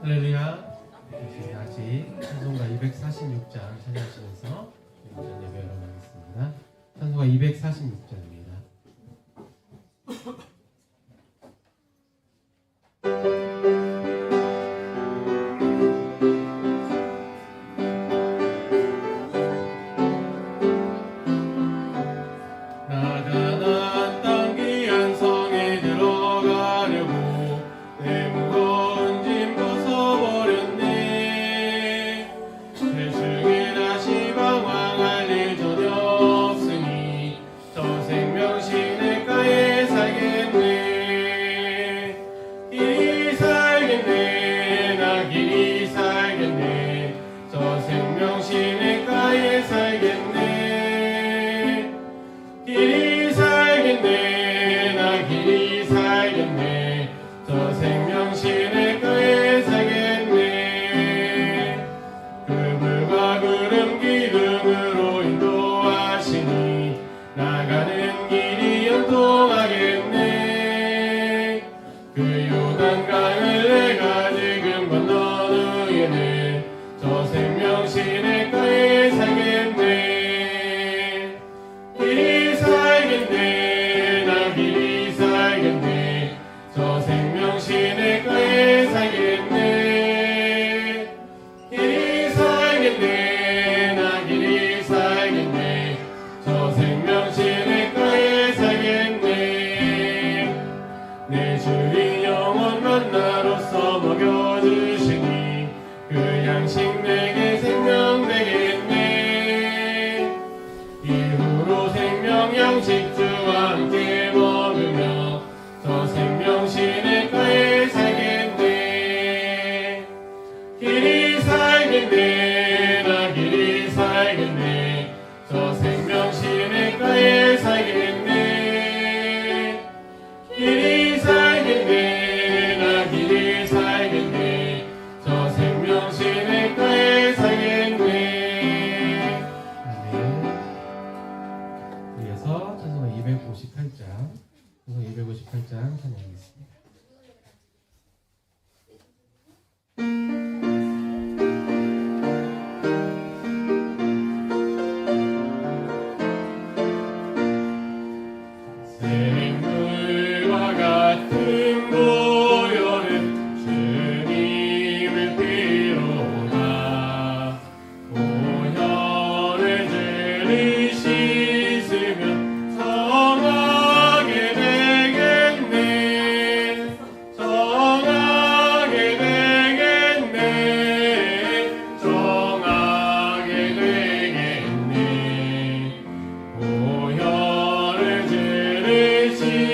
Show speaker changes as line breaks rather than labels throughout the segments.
할렐루야. 우리 같이 찬송가 246장 찬양하시면서 오전 예배 열어가겠습니다. 찬송가 246장입니다.
오혈을 지르시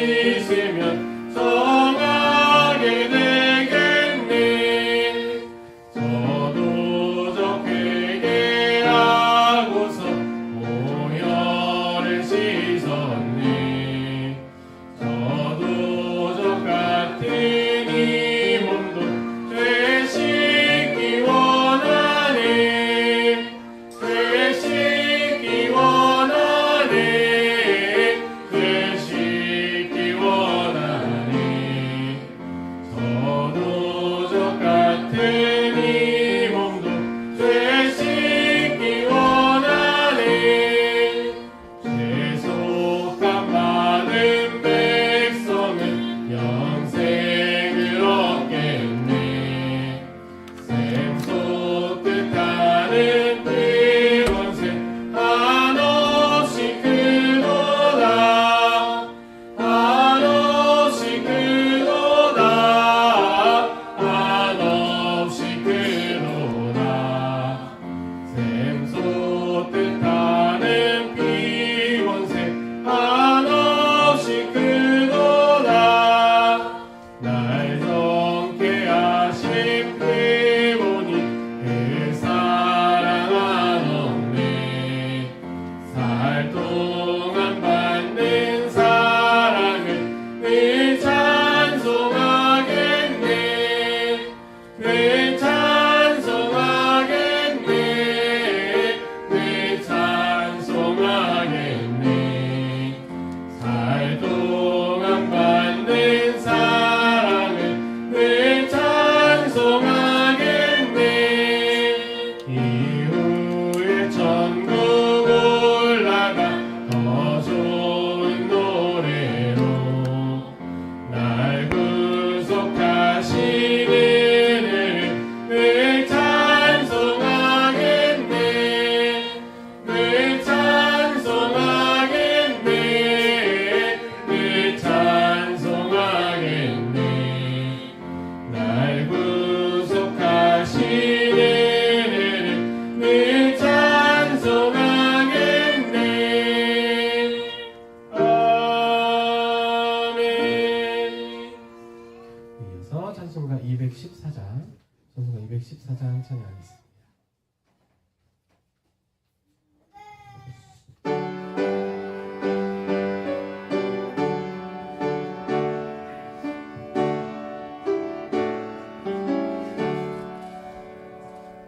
214장, 찬송가 214장 찬양하겠습니다.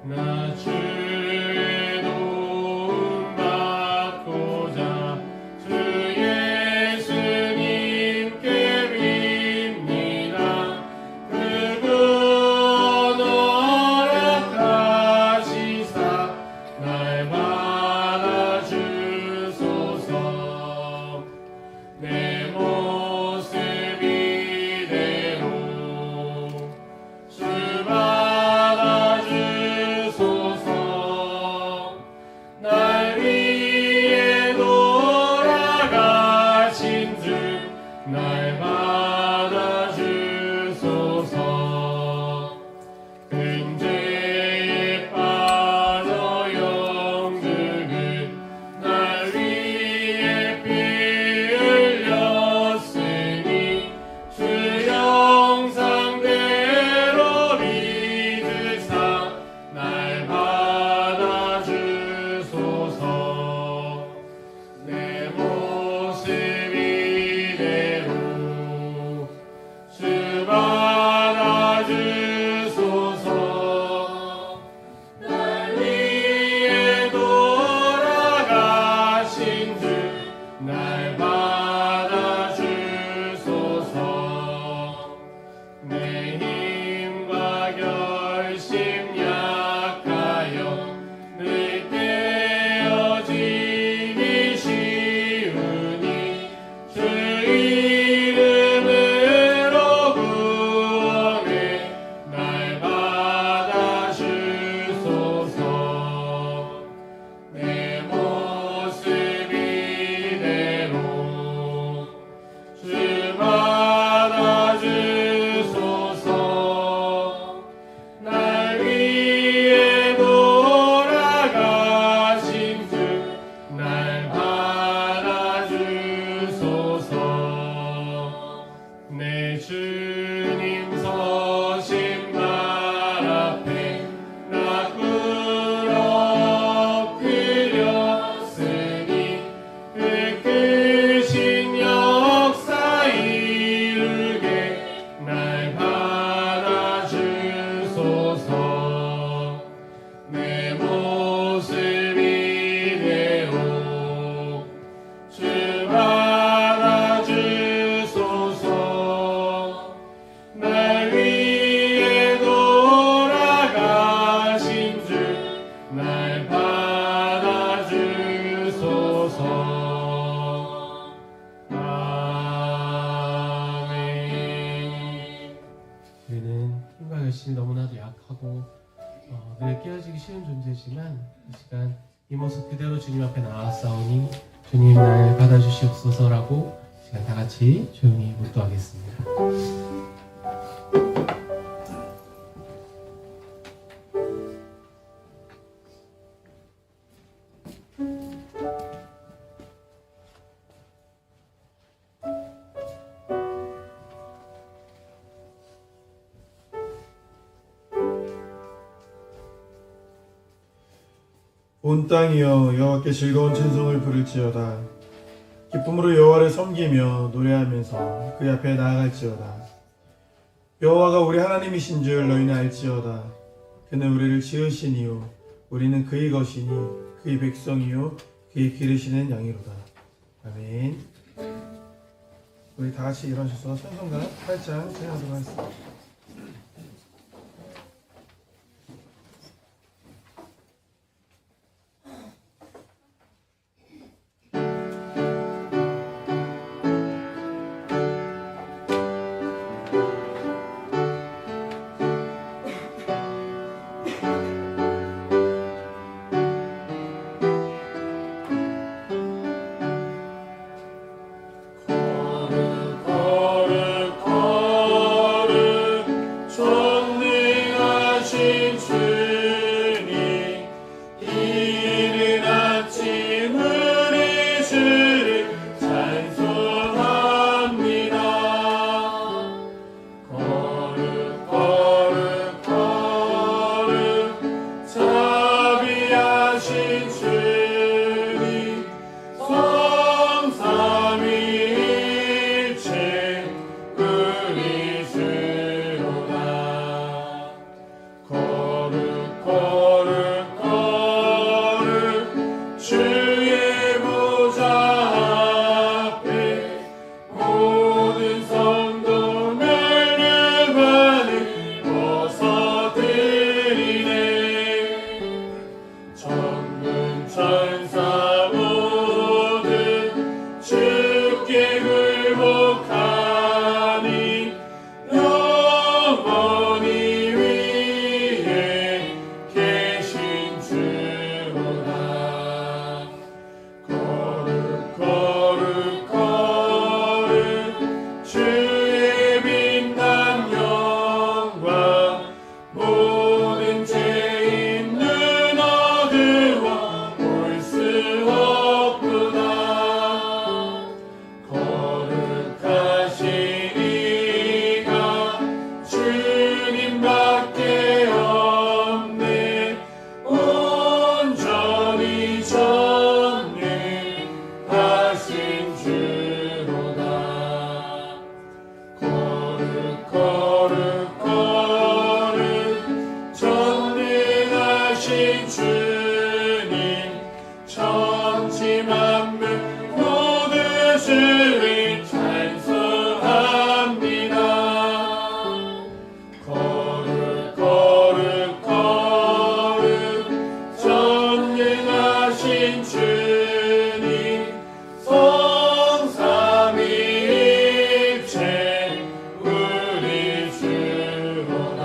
나 주의 도움 받고자 주 예수님께 빕니다. 그분 허락하시사 날 받아주소서. 내 모습 이대로 주 날 위해 돌아가신 주 날 받아주소서. 근죄에 빠져 영들은 날 위해 피 흘렸으니 주 형상대로 믿으사 날 받아주소서. 내 모습 이대로 주 받아주소서. 날 위해 돌아가신 주 날 받아주소서. 내 힘과 결심 약하여 늘 깨어지기 쉬우니 주 이름으로 구원해 날 받아주소서. 내 모습 이대로 주 받아주소서. 날 위해 돌아가신 주 날 받아주소서. 내 주님 서신 발 앞에 나 꿇어 엎드렸으니 그 크신 역사 이루게 날 받아주소서. 내 모습 이대로 주 받아주소서. 날 위해 돌아가신 주 날 받아주소서. 아멘. 저희는 힘과 결심이 너무나도 약하고 늘 깨어지기 쉬운 존재지만 이 시간 이 모습 그대로 주님 앞에 나아싸우니 주님 날 받아주시옵소서라고 시간 다 같이 조용히 묵도하겠습니다.
온 땅이여 여호와께 즐거운 찬송을 부를지어다. 기쁨으로 여호와를 섬기며 노래하면서 그 앞에 나아갈지어다. 여호와가 우리 하나님이신 줄 너희는 알지어다. 그는 우리를 지으시니요 우리는 그의 것이니 그의 백성이요 그의 기르시는 양이로다. 아멘. 우리 다 같이 일어나셔서 찬송가 8장 찬양하도록 하겠습니다.
거룩 거룩
행복하니 영원히 위에 계신 주로다. 거룩 거룩 거룩 주의 빛난 영광 모든 죄 있는 어두워 볼 수 없구나. 거룩하신 이가 주님밖에 없네. 온전히 전능하신 주로다. 거룩 거룩 거룩 전능하신 주님 천지 만물 모두 주를 찬송합니다. 거룩 거룩 거룩 전능하신 주님 성삼위일체 우리 주로다.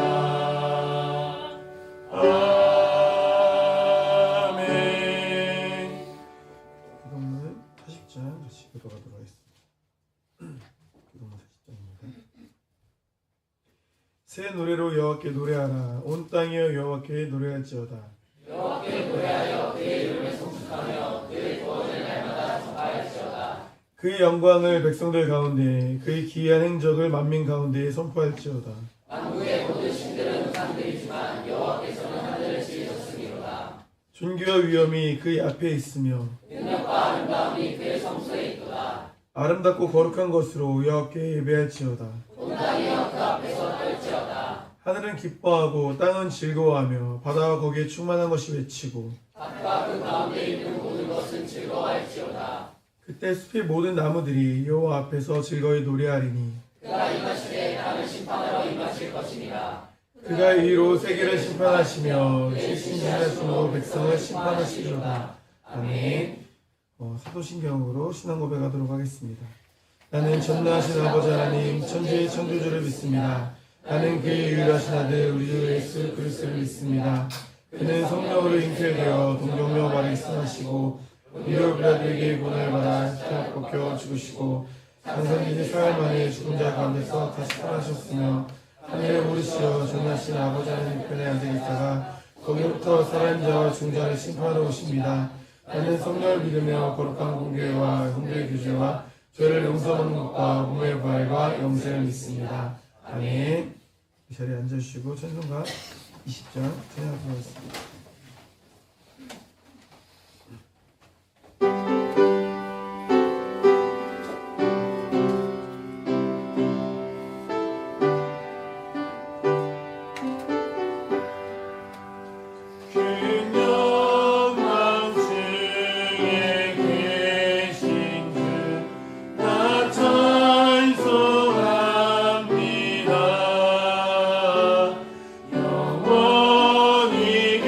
아멘. 기도문 40장 같이 기도하도록 하겠습니다. 기도문 40장입니다. 새 노래로 여호와께 노래하라. 온 땅이여 여호와께 노래할지어다. 그의 영광을 백성들 가운데 그의 기이한 행적을 만민 가운데 선포할지어다. 존귀와 위엄이 그의 앞에 있으며 아름답고 거룩한 것으로 여호와께 예배할지어다. 하늘은 기뻐하고 땅은 즐거워하며 바다와 거기에 충만한 것이 외치고 그때 숲의 모든 나무들이 여호와 앞에서 즐거이 노래하리니 그가 이로 세계를 심판하시며 신신하심으로 백성을 심판하시리로다. 아멘. 사도신경으로 신앙 고백하도록 하겠습니다. 나는 전능하신 아버지 하나님 천지의 창조주를 믿습니다. 나는 그의 유일하신 아들 우리 주 예수 그리스도를 믿습니다. 그는 성령으로 잉태되어 동정녀 마리에 승하시고 우리로 빌라도에게 고난을 받아 십자가 꺾여 죽으시고 장사되지 사흘 만에 죽은 자 가운데서 다시 살아나셨으며 하늘에 오르시어 전능하신 아버지 하나님 편에 앉아 계시다가 거기로부터 살아있는 자와 죽은 자를 심판하러 오십니다. 나는 성령을 믿으며 거룩한 공교회와 형제의 교제와 죄를 용서하는 것과 몸의 부활과 영생을 믿습니다. 아멘. 이 자리에 앉아주시고 찬송가 20장 찬양하도록 하겠습니다. 영원히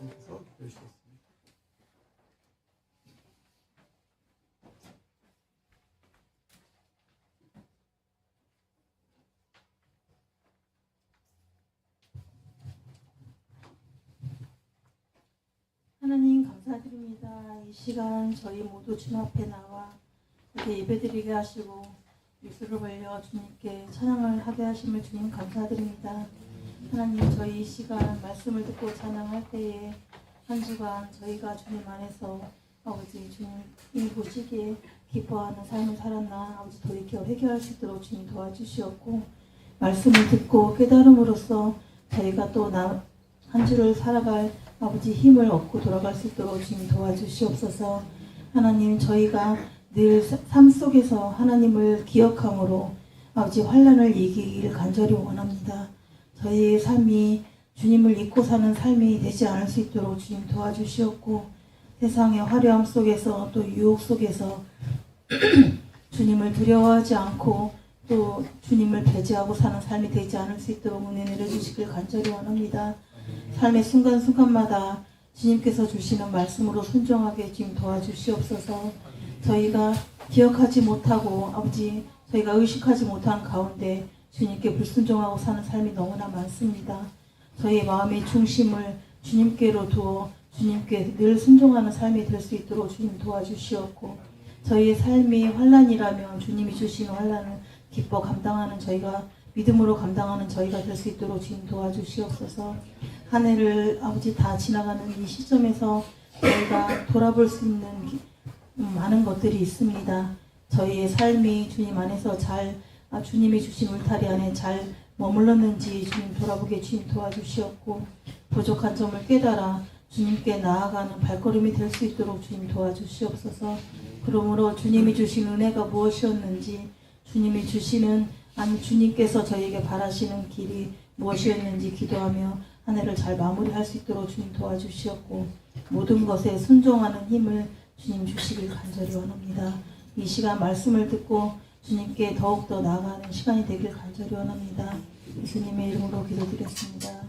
말씀께서 기도해 주셨습니다.
하나님 감사드립니다. 이 시간 저희 모두 주님 앞에 나와 이렇게 예배드리게 하시고 입술을 벌려 주님께 찬양을 하게 하심을 주님 감사드립니다. 하나님 저희 이 시간 말씀을 듣고 찬양할 때에 한 주간 저희가 주님 안에서 아버지 주님이 보시기에 기뻐하는 삶을 살았나 아버지 돌이켜 회개할 수 있도록 주님 도와주시옵고 말씀을 듣고 깨달음으로써 저희가 또 한 주를 살아갈 아버지 힘을 얻고 돌아갈 수 있도록 주님 도와주시옵소서. 하나님 저희가 늘 삶 속에서 하나님을 기억함으로 아버지 환난을 이기길 간절히 원합니다. 저희의 삶이 주님을 잊고 사는 삶이 되지 않을 수 있도록 주님 도와주시옵고 세상의 화려함 속에서 또 유혹 속에서 주님을 두려워하지 않고 또 주님을 배제하고 사는 삶이 되지 않을 수 있도록 은혜 내려주시길 간절히 원합니다. 삶의 순간순간마다 주님께서 주시는 말씀으로 순종하게 주님 도와주시옵소서. 저희가 기억하지 못하고 아버지 저희가 의식하지 못한 가운데 주님께 불순종하고 사는 삶이 너무나 많습니다. 저희의 마음의 중심을 주님께로 두어 주님께 늘 순종하는 삶이 될 수 있도록 주님 도와주시옵고 저희의 삶이 환난이라면 주님이 주신 환난을 기뻐 감당하는 저희가 믿음으로 감당하는 저희가 될 수 있도록 주님 도와주시옵소서. 한 해를 아버지 다 지나가는 이 시점에서 저희가 돌아볼 수 있는 많은 것들이 있습니다. 저희의 삶이 주님 안에서 잘 주님이 주신 울타리 안에 잘 머물렀는지 주님 돌아보게 주님 도와주시옵고 부족한 점을 깨달아 주님께 나아가는 발걸음이 될 수 있도록 주님 도와주시옵소서. 그러므로 주님이 주신 은혜가 무엇이었는지 주님이 주시는 주님께서 저희에게 바라시는 길이 무엇이었는지 기도하며 한 해를 잘 마무리할 수 있도록 주님 도와주시옵고 모든 것에 순종하는 힘을 주님 주시길 간절히 원합니다. 이 시간 말씀을 듣고 주님께 더욱더 나아가는 시간이 되길 간절히 원합니다. 예수님의 이름으로 기도드렸습니다.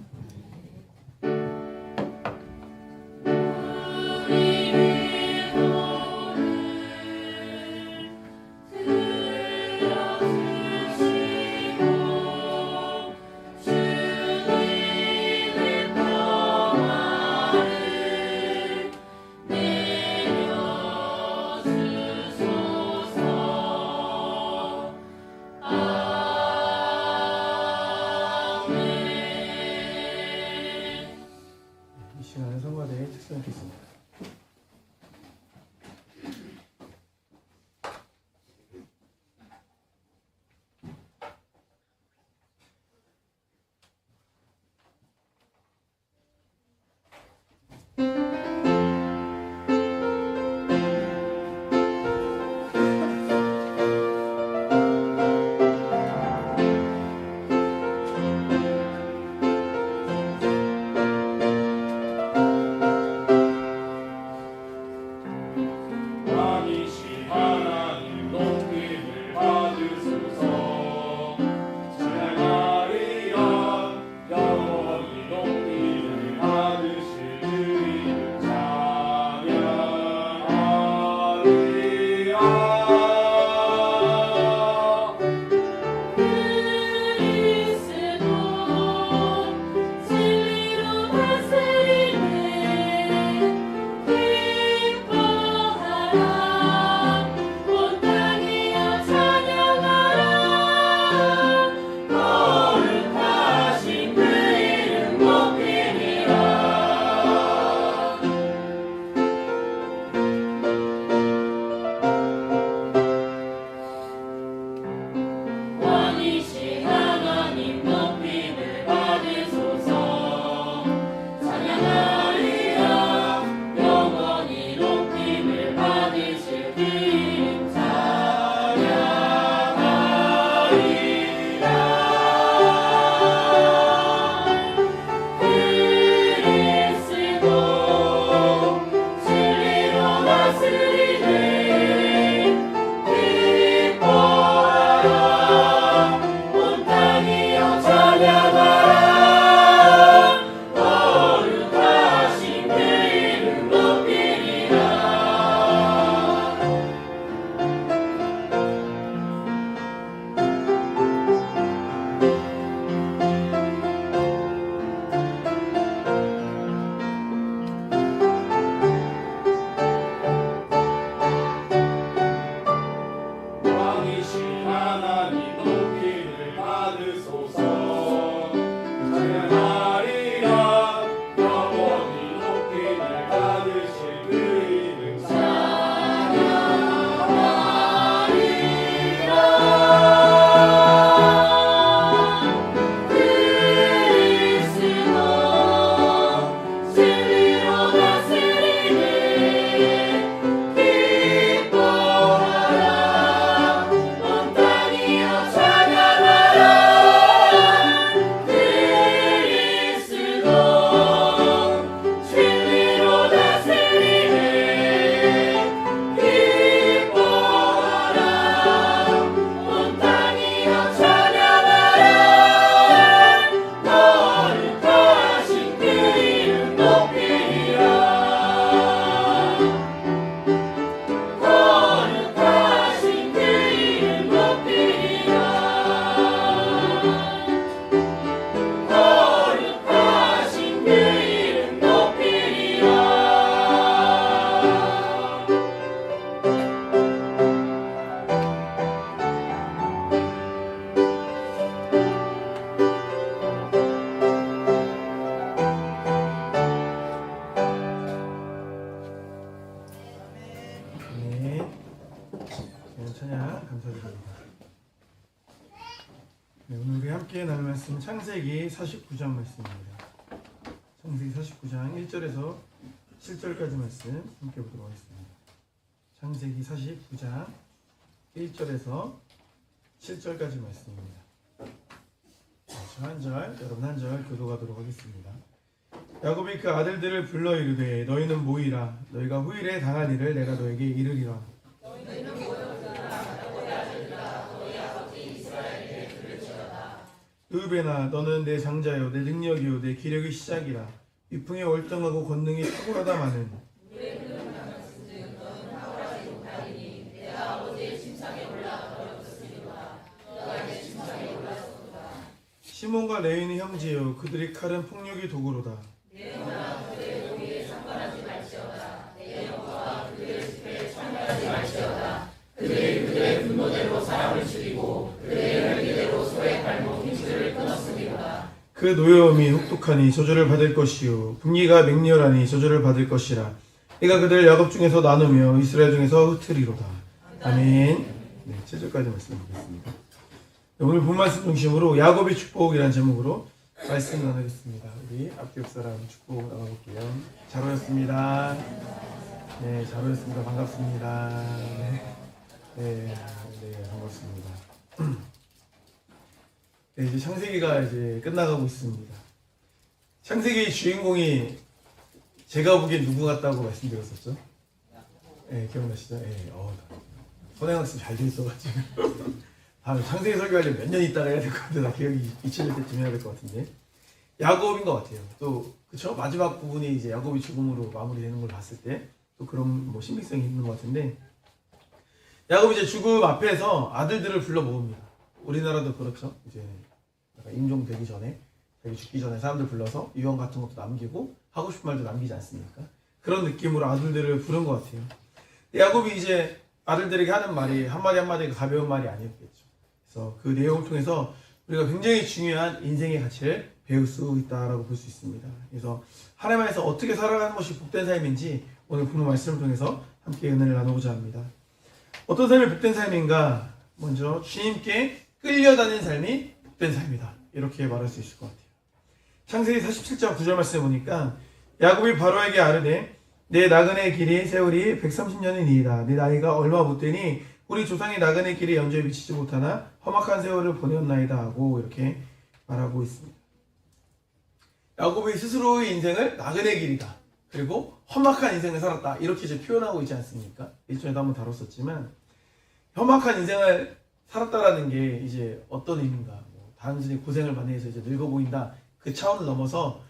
말씀 창세기 49장 말씀입니다. 창세기 49장 1절에서 7절까지 말씀 함께 보도록 하겠습니다. 창세기 49장 1절에서 7절까지 말씀입니다. 저 한 절, 여러분 한 절 교도하도록 하겠습니다. 야곱이 그 아들들을 불러 이르되 너희는 모이라. 너희가 후일에 당할 일을 내가 너에게 이르리라. 르우벤아 너는 내 장자요 내 능력이요 내 기력의 시작이라. 위풍에 월등하고 권능이 탁월하다마는 시몬과 레위는 형제요 그들의 칼은 폭력의 도구로다. 그 노여움이 혹독하니 저주를 받을 것이요 분기가 맹렬하니 저주를 받을 것이라. 네가 그들 야곱 중에서 나누며 이스라엘 중에서 흩으리로다. 아멘. 네, 7절까지 말씀 드리겠습니다. 오늘 본 말씀 중심으로 야곱의 축복이라는 제목으로 말씀 나누겠습니다. 우리 앞뒤 옆 사람 축복 나눠볼게요. 잘 오셨습니다. 네, 잘 오셨습니다. 반갑습니다. 네, 반갑습니다. 네, 이제 창세기가 이제 끝나가고 있습니다. 창세기의 주인공이 제가 보기엔 누구 같다고 말씀드렸었죠? 네, 기억나시죠? 네, 선행학습 잘 돼 있어가지고 다음에 창세기 설교하려면 몇 년 있다가 해야 될 것 같은데 나 기억이 잊혀질 때쯤 해야 될 것 같은데 야곱인 것 같아요. 또 그쵸? 마지막 부분이 이제 야곱이 죽음으로 마무리되는 걸 봤을 때 또 그런 뭐 신빙성이 있는 것 같은데 야곱이 이제 죽음 앞에서 아들들을 불러 모읍니다. 우리나라도 그렇죠. 이제 임종 되기 전에 자기 죽기 전에 사람들 불러서 유언 같은 것도 남기고 하고 싶은 말도 남기지 않습니까? 그런 느낌으로 아들들을 부른 것 같아요. 야곱이 이제 아들들에게 하는 말이 한마디 한마디가 가벼운 말이 아니었겠죠. 그래서 그 내용을 통해서 우리가 굉장히 중요한 인생의 가치를 배울 수 있다라고 볼 수 있습니다. 그래서 하나님 안에서 어떻게 살아가는 것이 복된 삶인지 오늘 본문 말씀을 통해서 함께 은혜를 나누고자 합니다. 어떤 삶이 복된 삶인가? 먼저 주님께 끌려다니는 삶이 복된 삶이다. 이렇게 말할 수 있을 것 같아요. 창세기 47장 9절 말씀을 보니까 야곱이 바로에게 아뢰되 내 나그네 길이 세월이 130년이니이다. 내 나이가 얼마 못 되니 우리 조상의 나그네 길에 연조에 미치지 못하나 험악한 세월을 보내었나이다 하고 이렇게 말하고 있습니다. 야곱이 스스로의 인생을 나그네 길이다. 그리고 험악한 인생을 살았다. 이렇게 이제 표현하고 있지 않습니까? 일전에도 한번 다뤘었지만 험악한 인생을 살았다라는 게 이제 어떤 의미인가? 뭐 단순히 고생을 많이 해서 이제 늙어 보인다. 그 차원을 넘어서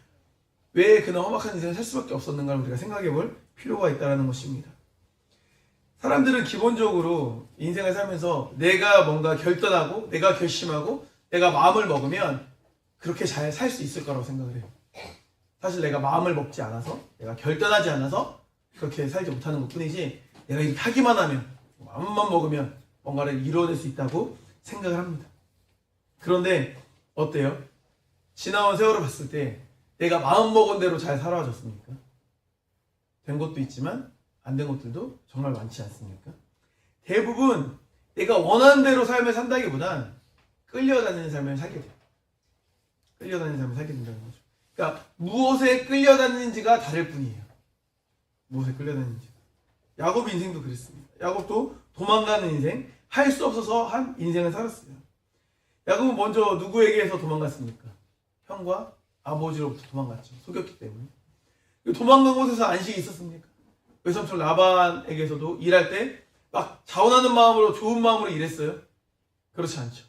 왜 그는 험악한 인생을 살 수밖에 없었는가를 우리가 생각해 볼 필요가 있다는 것입니다. 사람들은 기본적으로 인생을 살면서 내가 뭔가 결단하고 내가 결심하고 내가 마음을 먹으면 그렇게 잘 살 수 있을 거라고 생각을 해요. 사실 내가 마음을 먹지 않아서 내가 결단하지 않아서 그렇게 살지 못하는 것 뿐이지 내가 이렇게 하기만 하면 마음만 먹으면 뭔가를 이루어낼 수 있다고 생각을 합니다. 그런데 어때요? 지나온 세월을 봤을 때 내가 마음먹은 대로 잘 살아왔습니까? 된 것도 있지만 안 된 것들도 정말 많지 않습니까? 대부분 내가 원하는 대로 삶을 산다기보단 끌려다니는 삶을 살게 돼요. 끌려다니는 삶을 살게 된다는 거죠. 그러니까 무엇에 끌려다니는지가 다를 뿐이에요. 무엇에 끌려다니는지. 야곱 인생도 그랬습니다. 야곱도 도망가는 인생, 할 수 없어서 한 인생을 살았어요. 야곱은 먼저 누구에게서 도망갔습니까? 형과 아버지로부터 도망갔죠. 속였기 때문에. 도망간 곳에서 안식이 있었습니까? 외삼촌 라반에게서도 일할 때 막 자원하는 마음으로 좋은 마음으로 일했어요? 그렇지 않죠.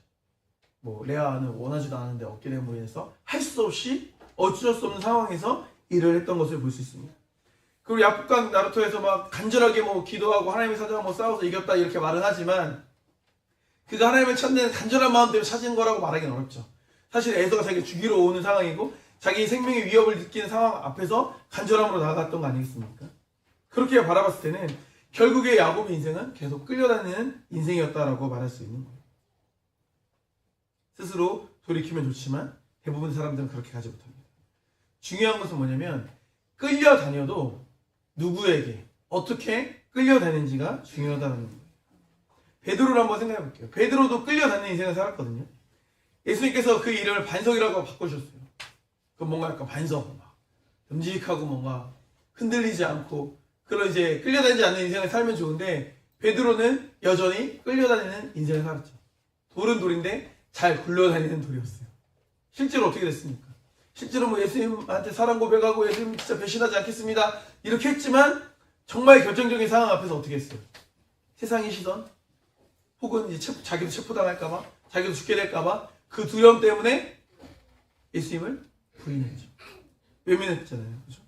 뭐 레아는 원하지도 않았는데 얻게 됨으로 인해서 할 수 없이 어쩔 수 없는 상황에서 일을 했던 것을 볼 수 있습니다. 그리고 야곱과 나루토에서 막 간절하게 뭐 기도하고 하나님의 사자와 뭐 싸워서 이겼다 이렇게 말은 하지만 그가 하나님을 찾는 간절한 마음대로 찾은 거라고 말하기는 어렵죠. 사실 에서가 자기를 죽이러 오는 상황이고 자기 생명의 위협을 느끼는 상황 앞에서 간절함으로 나아갔던 거 아니겠습니까? 그렇게 바라봤을 때는 결국에 야곱의 인생은 계속 끌려다니는 인생이었다라고 말할 수 있는 거예요. 스스로 돌이키면 좋지만 대부분 사람들은 그렇게 가지 못합니다. 중요한 것은 뭐냐면 끌려다녀도 누구에게 어떻게 끌려다니는지가 중요하다는 거예요. 베드로를 한번 생각해 볼게요. 베드로도 끌려다니는 인생을 살았거든요. 예수님께서 그 이름을 반석이라고 바꾸셨어요. 그 뭔가 약간 반석, 막 듬직하고 뭔가 흔들리지 않고 그런 이제 끌려다니지 않는 인생을 살면 좋은데 베드로는 여전히 끌려다니는 인생을 살았죠. 돌은 돌인데 잘 굴러다니는 돌이었어요. 실제로 어떻게 됐습니까? 실제로 뭐 예수님한테 사랑 고백하고 예수님 진짜 배신하지 않겠습니다 이렇게 했지만 정말 결정적인 상황 앞에서 어떻게 했어요? 세상의 시선 혹은 이제 자기도 체포당할까봐 자기도 죽게 될까봐 그 두려움 때문에 예수님을 부인했죠. 외면했잖아요. 그렇죠?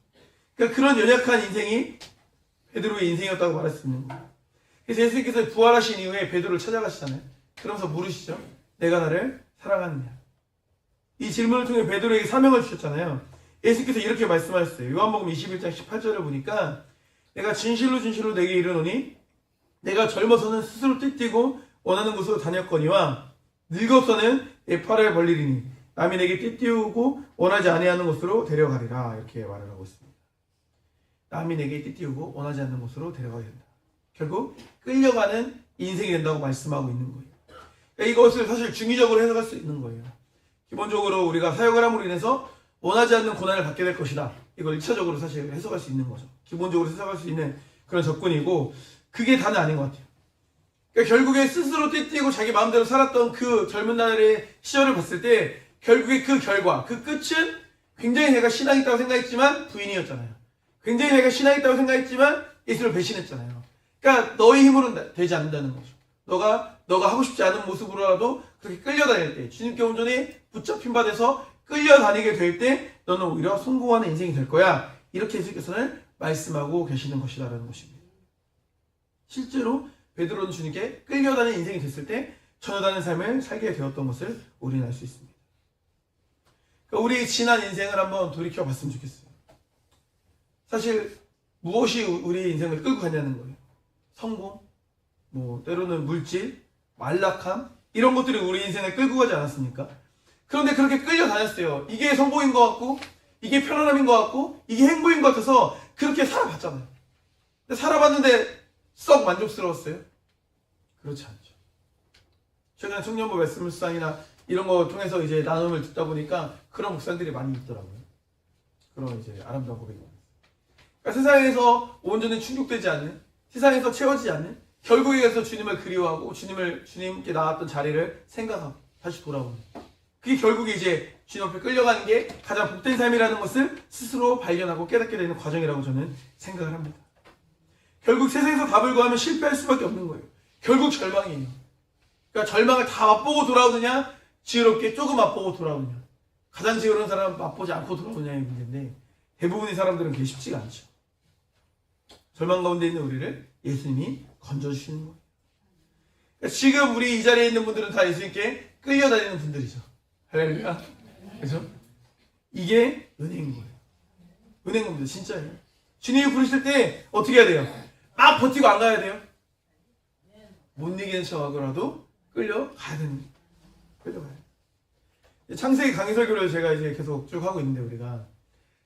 그러니까 그런 연약한 인생이 베드로의 인생이었다고 말할 수 있는 거예요. 그래서 예수님께서 부활하신 이후에 베드로를 찾아가시잖아요. 그러면서 물으시죠. 내가 나를 사랑하느냐. 이 질문을 통해 베드로에게 사명을 주셨잖아요. 예수님께서 이렇게 말씀하셨어요. 요한복음 21장 18절을 보니까 내가 진실로 진실로 내게 이르노니 내가 젊어서는 스스로 띠뛰고 원하는 곳으로 다녔거니와 늙어서는 내 팔을 벌리리니 남이 내게 띠띠우고 원하지 아니하는 곳으로 데려가리라. 이렇게 말을 하고 있습니다. 남이 내게 띠띠우고 원하지 않는 곳으로 데려가야 된다. 결국 끌려가는 인생이 된다고 말씀하고 있는 거예요. 그러니까 이것을 사실 중의적으로 해석할 수 있는 거예요. 기본적으로 우리가 사역을 함으로 인해서 원하지 않는 고난을 받게 될 것이다. 이걸 1차적으로 사실 해석할 수 있는 거죠. 기본적으로 해석할 수 있는 그런 접근이고 그게 다는 아닌 것 같아요. 그러니까 결국에 스스로 띠뛰고 자기 마음대로 살았던 그 젊은 날의 시절을 봤을 때 결국에 그 결과, 그 끝은 굉장히 내가 신앙이 있다고 생각했지만 부인이었잖아요. 굉장히 내가 신앙이 있다고 생각했지만 예수를 배신했잖아요. 그러니까 너의 힘으로는 되지 않는다는 거죠. 너가 하고 싶지 않은 모습으로라도 그렇게 끌려다닐 때, 주님께 온전히 붙잡힌 바 돼서 끌려다니게 될 때 너는 오히려 성공하는 인생이 될 거야. 이렇게 예수께서는 말씀하고 계시는 것이라는 것입니다. 실제로 베드로는 주님께 끌려다니는 인생이 됐을 때 전혀 다른 삶을 살게 되었던 것을 우리는 알 수 있습니다. 그러니까 우리 지난 인생을 한번 돌이켜 봤으면 좋겠어요. 사실 무엇이 우리 인생을 끌고 가냐는 거예요. 성공, 뭐 때로는 물질, 만락함 이런 것들이 우리 인생을 끌고 가지 않았습니까? 그런데 그렇게 끌려다녔어요. 이게 성공인 것 같고 이게 편안함인 것 같고 이게 행복인 것 같아서 그렇게 살아봤잖아요. 근데 살아봤는데 썩 만족스러웠어요? 그렇지 않죠. 최근에 청년부 말씀상이나 이런 거 통해서 이제 나눔을 듣다 보니까 그런 묵상들이 많이 있더라고요. 그런 이제 아름다운 고백이. 그러니까 세상에서 온전히 충족되지 않는, 세상에서 채워지지 않는, 결국에 가서 주님을 그리워하고 주님께 나왔던 자리를 생각하고 다시 돌아오는. 그게 결국에 이제 주님 앞에 끌려가는 게 가장 복된 삶이라는 것을 스스로 발견하고 깨닫게 되는 과정이라고 저는 생각을 합니다. 결국 세상에서 답을 구하면 실패할 수밖에 없는 거예요. 결국 절망이에요. 그러니까 절망을 다 맛보고 돌아오느냐, 지혜롭게 조금 맛보고 돌아오느냐. 가장 지혜로운 사람은 맛보지 않고 돌아오느냐의 문제인데 대부분의 사람들은 그게 쉽지가 않죠. 절망 가운데 있는 우리를 예수님이 건져주시는 거예요. 그러니까 지금 우리 이 자리에 있는 분들은 다 예수님께 끌려다니는 분들이죠. 할렐루야. 그렇죠? 이게 은혜인 거예요. 은혜인 겁니다. 진짜예요. 주님이 부르실 때 어떻게 해야 돼요? 막 버티고 안 가야 돼요? 못 이기는 척하고라도 끌려가야 되는 거예요. 끌려가야 돼요. 창세기 강의설교를 제가 이제 계속 쭉 하고 있는데 우리가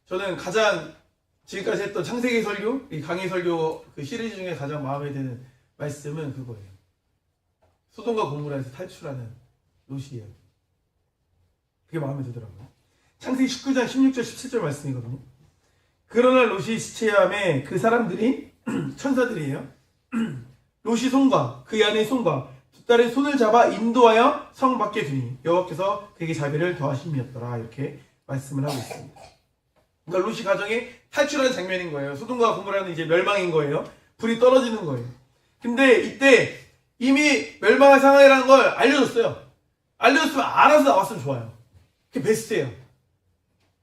저는 가장 지금까지 했던 창세기 설교, 이 강의설교 그 시리즈 중에 가장 마음에 드는 말씀은 그거예요. 소돔과 고모라에서 탈출하는 롯이에요. 그게 마음에 들더라고요. 창세기 19장 16절 17절 말씀이거든요. 그러나 롯이 시체함에 그 사람들이 천사들이에요. 롯이 손과 그 아내의 손과 두 딸의 손을 잡아 인도하여 성 밖에 두니 여호와께서 그에게 자비를 더하심이었더라. 이렇게 말씀을 하고 있습니다. 그러니까 롯이 가정에 탈출하는 장면인 거예요. 소돔과 고모라는 이제 멸망인 거예요. 불이 떨어지는 거예요. 근데 이때 이미 멸망할 상황이라는 걸 알려줬어요. 알려줬으면 알아서 나왔으면 좋아요. 그게 베스트예요.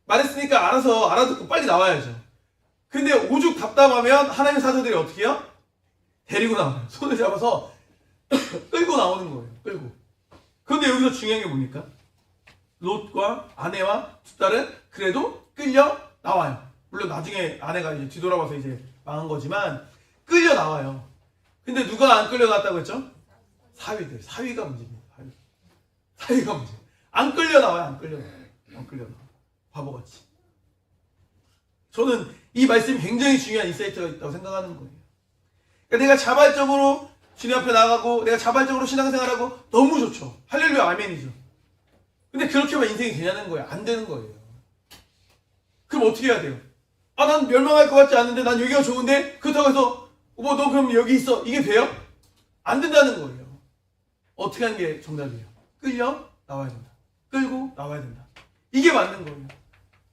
말했으니까 알아서 알아듣고 빨리 나와야죠. 근데 오죽 답답하면 하나님의 사자들이 어떻게 해요? 데리고 나와요. 손을 잡아서 끌고 나오는 거예요. 끌고. 그런데 여기서 중요한 게 뭡니까? 롯과 아내와 두 딸은 그래도 끌려 나와요. 물론 나중에 아내가 이제 뒤돌아봐서 이제 망한 거지만 끌려 나와요. 근데 누가 안 끌려 나왔다고 했죠? 사위들. 사위가 문제입니다. 사위가 문제. 안 끌려 나와요. 안 끌려 나와요. 안 끌려 나와요. 바보같이. 저는 이 말씀이 굉장히 중요한 인사이트가 있다고 생각하는 거예요. 그러니까 내가 자발적으로 주님 앞에 나가고 내가 자발적으로 신앙생활하고 너무 좋죠. 할렐루야 아멘이죠. 근데 그렇게만 인생이 되냐는 거예요. 안 되는 거예요. 그럼 어떻게 해야 돼요? 아, 난 멸망할 것 같지 않은데 난 여기가 좋은데 그렇다고 해서 뭐 너 그럼 여기 있어. 이게 돼요? 안 된다는 거예요. 어떻게 하는 게 정답이에요? 끌려 나와야 된다. 끌고 나와야 된다. 이게 맞는 거예요.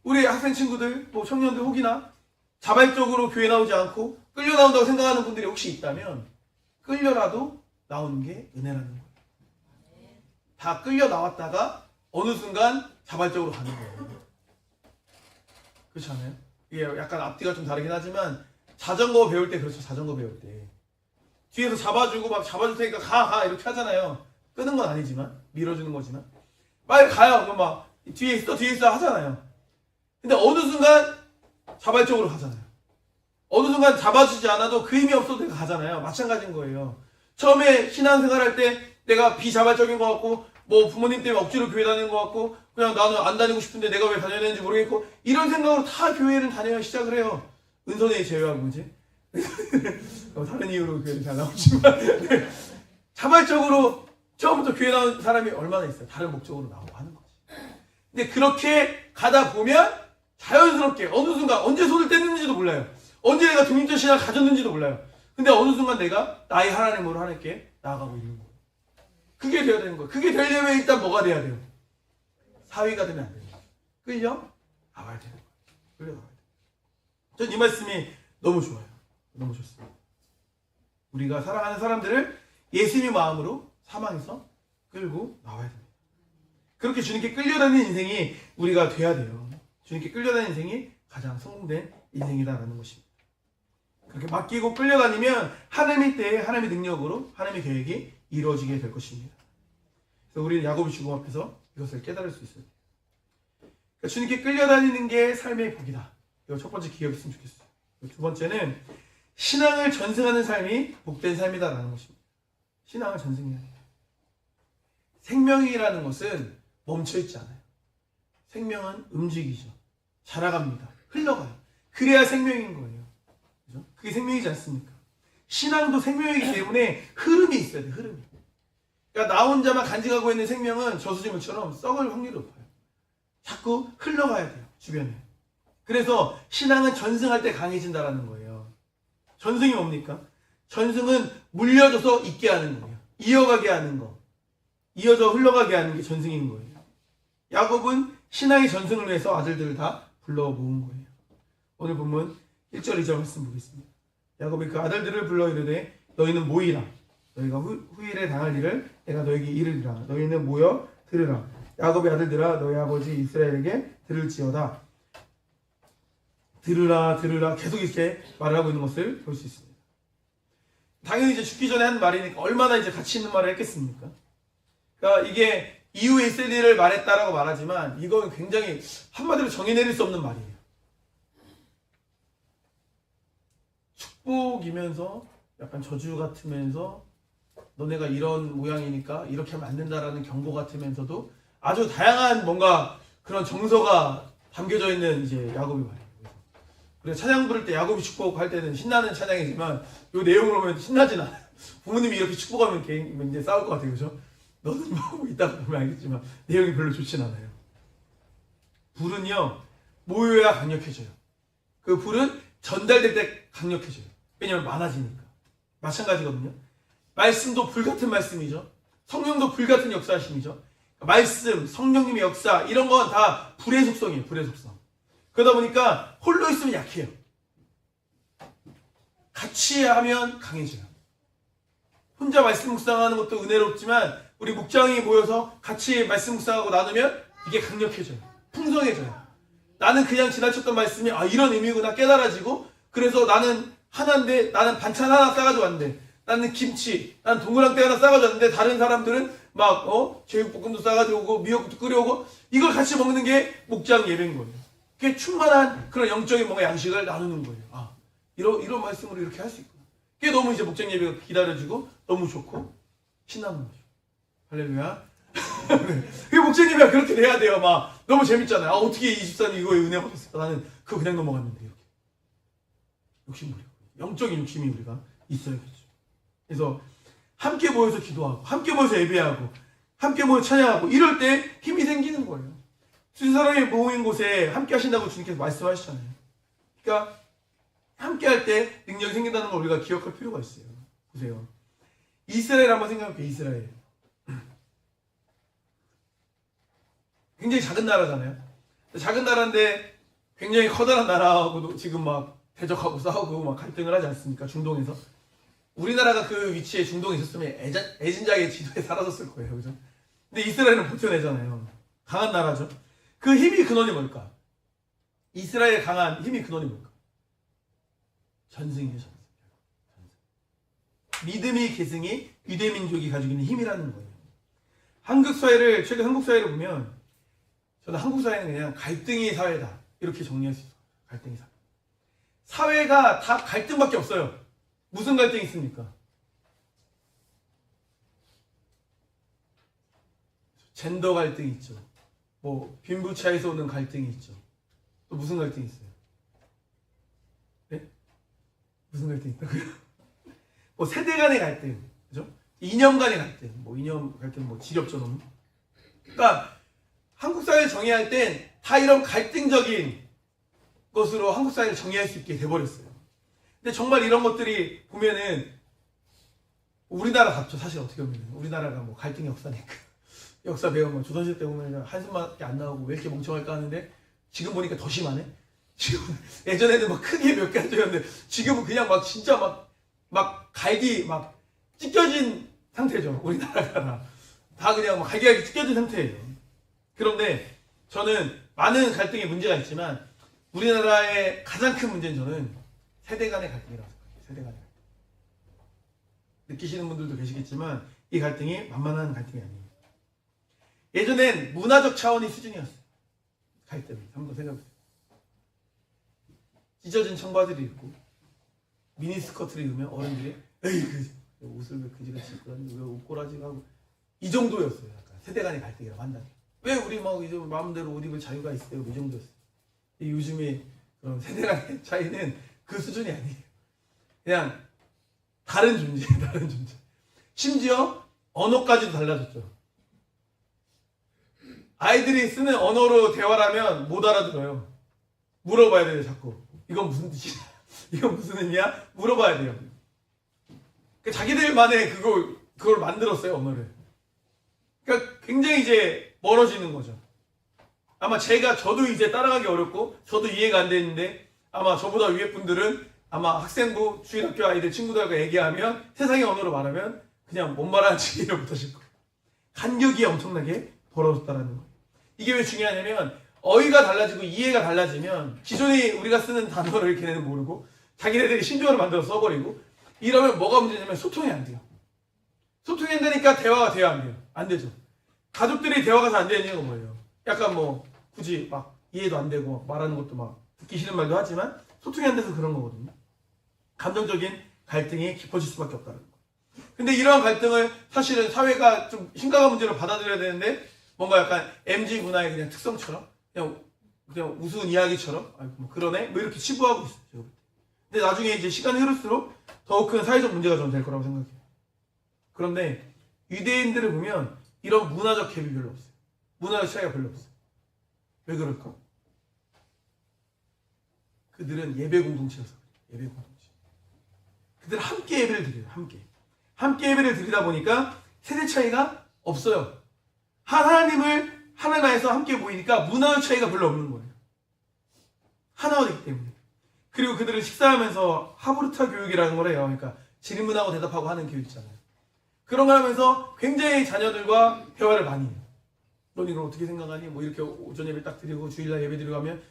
우리 학생 친구들, 뭐 청년들 혹이나 자발적으로 교회 나오지 않고 끌려 나온다고 생각하는 분들이 혹시 있다면 끌려라도 나오는 게 은혜라는 거예요. 다 끌려 나왔다가 어느 순간 자발적으로 가는 거예요. 그렇지 않아요? 이게 약간 앞뒤가 좀 다르긴 하지만 자전거 배울 때 그렇죠. 자전거 배울 때 뒤에서 잡아주고 막 잡아줄 테니까 가 이렇게 하잖아요. 끄는 건 아니지만 밀어주는 거지만 빨리 가요. 그럼 막 뒤에 있어 하잖아요. 근데 어느 순간 자발적으로 가잖아요. 어느 순간 잡아주지 않아도 그 힘이 없어도 내가 가잖아요. 마찬가지인 거예요. 처음에 신앙생활 할 때 내가 비자발적인 것 같고 뭐 부모님 때문에 억지로 교회 다니는 것 같고 그냥 나는 안 다니고 싶은데 내가 왜 다녀야 되는지 모르겠고 이런 생각으로 다 교회를 다녀야 시작을 해요. 은선회 제외하고 이제 다른 이유로 교회를 잘 나오지만 자발적으로 처음부터 교회 나온 사람이 얼마나 있어요. 다른 목적으로 나오고 하는 거지. 근데 그렇게 가다 보면 자연스럽게 어느 순간 언제 손을 뗐는지도 몰라요. 언제 내가 독립적 신앙을 가졌는지도 몰라요. 근데 어느 순간 내가 나의 하나님으로 하나님께 나아가고 있는 거예요. 그게 돼야 되는 거예요. 그게 되려면 일단 뭐가 돼야 돼요? 사위가 되면 안 돼요. 끌려 나와야 되는 거예요. 끌려 나와야 돼요. 전 이 말씀이 너무 좋아요. 너무 좋습니다. 우리가 사랑하는 사람들을 예수님의 마음으로 사망에서 끌고 나와야 됩니다. 그렇게 주님께 끌려다니는 인생이 우리가 돼야 돼요. 주님께 끌려다니는 인생이 가장 성공된 인생이다라는 것입니다. 그렇게 맡기고 끌려다니면 하나님의 때에 하나님의 능력으로 하나님의 계획이 이루어지게 될 것입니다. 그래서 우리는 야고보 죽음 앞에서 이것을 깨달을 수 있어요. 그러니까 주님께 끌려다니는 게 삶의 복이다. 이거 첫 번째 기억했으면 좋겠어요. 두 번째는 신앙을 전승하는 삶이 복된 삶이다라는 것입니다. 신앙을 전승해야 돼요. 생명이라는 것은 멈춰있지 않아요. 생명은 움직이죠. 자라갑니다. 흘러가요. 그래야 생명인 거예요. 그죠? 그게 생명이지 않습니까? 신앙도 생명이기 때문에 흐름이 있어야 돼요. 흐름이. 그러니까 나 혼자만 간직하고 있는 생명은 저수지물처럼 썩을 확률이 높아요. 자꾸 흘러가야 돼요. 주변에. 그래서 신앙은 전승할 때 강해진다라는 거예요. 전승이 뭡니까? 전승은 물려줘서 있게 하는 거예요. 이어가게 하는 거. 이어져 흘러가게 하는 게 전승인 거예요. 야곱은 신앙의 전승을 위해서 아들들을 다 불러 모은 거예요. 오늘 본문 1절 2절 말씀 보겠습니다. 야곱이 그 아들들을 불러 이르되 너희는 모이라. 너희가 후일에 당할 일을 내가 너희에게 이르리라. 너희는 모여 들으라. 야곱의 아들들아 너희 아버지 이스라엘에게 들을지어다. 들으라 들으라 계속 이렇게 말을 하고 있는 것을 볼 수 있습니다. 당연히 이제 죽기 전에 한 말이니까 얼마나 이제 가치 있는 말을 했겠습니까? 그러니까 이게 이후에 있을 일을 말했다라고 말하지만 이건 굉장히 한마디로 정의 내릴 수 없는 말이에요. 축복이면서 약간 저주 같으면서 너네가 이런 모양이니까 이렇게 하면 안 된다라는 경고 같으면서도 아주 다양한 뭔가 그런 정서가 담겨져 있는 이제 야곱의 말이에요. 그래서 찬양 부를 때 야곱이 축복할 때는 신나는 찬양이지만 이 내용을 보면 신나진 않아요. 부모님이 이렇게 축복하면 이제 싸울 것 같아요. 그죠? 너는 뭐 이따가 보면 알겠지만 내용이 별로 좋진 않아요. 불은요 모여야 강력해져요. 그 불은 전달될 때 강력해져요. 왜냐면 많아지니까. 마찬가지거든요. 말씀도 불같은 말씀이죠. 성령도 불같은 역사심이죠. 말씀, 성령님의 역사 이런 건 다 불의 속성이에요. 불의 속성. 그러다 보니까 홀로 있으면 약해요. 같이 하면 강해져요. 혼자 말씀 묵상하는 것도 은혜롭지만 우리 목장이 모여서 같이 말씀 묵상하고 나누면 이게 강력해져요. 풍성해져요. 나는 그냥 지나쳤던 말씀이 이런 의미구나 깨달아지고 그래서 나는 하나인데 나는 반찬 하나 싸가지고 왔는데 나는 김치, 나는 동그랑땡 하나 싸가지고 왔는데 다른 사람들은 막 제육볶음도 싸가지고 오고 미역국도 끓여오고 이걸 같이 먹는 게 목장 예배인 거예요. 그게 충만한 그런 영적인 뭔가 양식을 나누는 거예요. 이런 말씀으로 이렇게 할 수 있구나. 그게 너무 이제 목장 예배가 기다려지고 너무 좋고 신나는 거죠. 할렐루야. 그 목장 예배가 그렇게 돼야 돼요. 막 너무 재밌잖아요. 어떻게 이 집사님 이거에 은혜 받았을까? 나는 그거 그냥 넘어갔는데 이렇게. 욕심부리고 영적인 욕심이 우리가 있어야겠죠. 그래서 함께 모여서 기도하고 함께 모여서 예배하고 함께 모여 찬양하고 이럴 때 힘이 생기는 거예요. 두 사람이 모인 곳에 함께 하신다고 주님께서 말씀하시잖아요. 그러니까 함께 할 때 능력이 생긴다는 걸 우리가 기억할 필요가 있어요. 보세요. 이스라엘 한번 생각해볼게요. 이스라엘. 굉장히 작은 나라잖아요. 작은 나라인데 굉장히 커다란 나라하고도 지금 막 대적하고 싸우고 막 갈등을 하지 않습니까? 중동에서. 우리나라가 그 위치에 중동에 있었으면 애진작의 지도에 사라졌을 거예요. 그죠? 근데 이스라엘은 버텨내잖아요. 강한 나라죠. 그 힘이 근원이 뭘까? 이스라엘의 강한 힘이 근원이 뭘까? 전승이에요. 전승. 믿음이 계승이 유대민족이 가지고 있는 힘이라는 거예요. 최근 한국 사회를 보면 저는 한국 사회는 그냥 갈등의 사회다 이렇게 정리할 수 있어요. 갈등의 사회. 사회가 다 갈등밖에 없어요. 무슨 갈등이 있습니까? 젠더 갈등이 있죠. 뭐 빈부차에서 오는 갈등이 있죠. 또 무슨 갈등이 있어요? 네? 무슨 갈등이 있다고요? 뭐 세대 간의 갈등, 그죠? 이념 간의 갈등, 뭐 이념 갈등, 뭐 지겹죠, 너무. 그러니까 한국 사회를 정의할 땐 다 이런 갈등적인 것으로 한국 사회를 정의할 수 있게 돼버렸어요. 근데 정말 이런 것들이 보면은 우리나라답죠. 사실 어떻게 보면 우리나라가 뭐 갈등의 역사니까. 역사 배우면 조선시대 때 보면 한숨밖에 안 나오고 왜 이렇게 멍청할까 하는데 지금 보니까 더 심하네. 지금 예전에는 막 크게 몇 개 안 되었는데 지금은 그냥 막 진짜 막 갈기 막 찢겨진 상태죠. 우리나라가 다 그냥 막 갈기 찢겨진 상태예요. 그런데 저는 많은 갈등의 문제가 있지만 우리나라의 가장 큰 문제는 저는 세대 간의 갈등이라고 생각해요. 세대 간의 갈등. 느끼시는 분들도 계시겠지만 이 갈등이 만만한 갈등이 아니에요. 예전엔 문화적 차원의 수준이었어요. 갈등이. 한번 생각해보세요. 찢어진 청바지를 입고 미니스커트를 입으면 어른들이 에이 그 옷을 왜 그지같이 입고 다니고 왜 옷꼬라지가 하고 이 정도였어요. 약간 세대 간의 갈등이라고 한다면 왜 우리 막 이제 마음대로 옷 입을 자유가 있어요. 이 정도였어요. 요즘에 그런 세대 간의 차이는 그 수준이 아니에요. 그냥 다른 존재예요. 다른 존재. 심지어 언어까지도 달라졌죠. 아이들이 쓰는 언어로 대화를 하면 못 알아들어요. 물어봐야 돼요. 자꾸. 이건 무슨 뜻이야? 이건 무슨 의미야? 물어봐야 돼요. 그러니까 자기들만의 그걸 만들었어요. 언어를. 그러니까 굉장히 이제 멀어지는 거죠. 아마 저도 이제 따라가기 어렵고 저도 이해가 안 되는데 아마 저보다 위에 분들은 아마 학생부 주일학교 아이들 친구들과 얘기하면 세상의 언어로 말하면 그냥 뭔 말하는지 이해 못하실 거예요. 간격이 엄청나게 벌어졌다라는 거예요. 이게 왜 중요하냐면 어휘가 달라지고 이해가 달라지면 기존에 우리가 쓰는 단어를 걔네는 모르고 자기네들이 신조어를 만들어서 써버리고 이러면 뭐가 문제냐면 소통이 안 돼요. 소통이 안 되니까 대화가 돼야 안 돼요. 안 되죠. 가족들이 대화가 잘 안 되는 이유가 뭐예요? 약간 뭐 굳이 막 이해도 안 되고 말하는 것도 막 듣기 싫은 말도 하지만 소통이 안 돼서 그런 거거든요. 감정적인 갈등이 깊어질 수밖에 없다는 거. 근데 이러한 갈등을 사실은 사회가 좀 심각한 문제로 받아들여야 되는데 뭔가 약간 MZ 문화의 그냥 특성처럼 그냥 우스운 이야기처럼 뭐 그러네 뭐 이렇게 치부하고 있어요. 근데 나중에 이제 시간이 흐를수록 더욱 큰 사회적 문제가 좀 될 거라고 생각해요. 그런데 유대인들을 보면 이런 문화적 갭이 별로 없어요. 문화적 차이가 별로 없어요. 왜 그럴까? 그들은 예배 공동체여서 그래요. 예배 공동체. 그들은 함께 예배를 드려요. 함께 예배를 드리다 보니까 세대 차이가 없어요. 하나님을 하나님에서 함께 모이니까 문화적 차이가 별로 없는 거예요. 하나가 되기 때문에. 그리고 그들은 식사하면서 하브르타 교육이라는 걸 해요. 그러니까 질문하고 대답하고 하는 교육 있잖아요. 그런 걸 하면서 굉장히 자녀들과 대화를 많이 해요. 넌 이걸 어떻게 생각하니? 뭐 이렇게 오전 예배 딱 드리고 주일날 예배 드리고 하면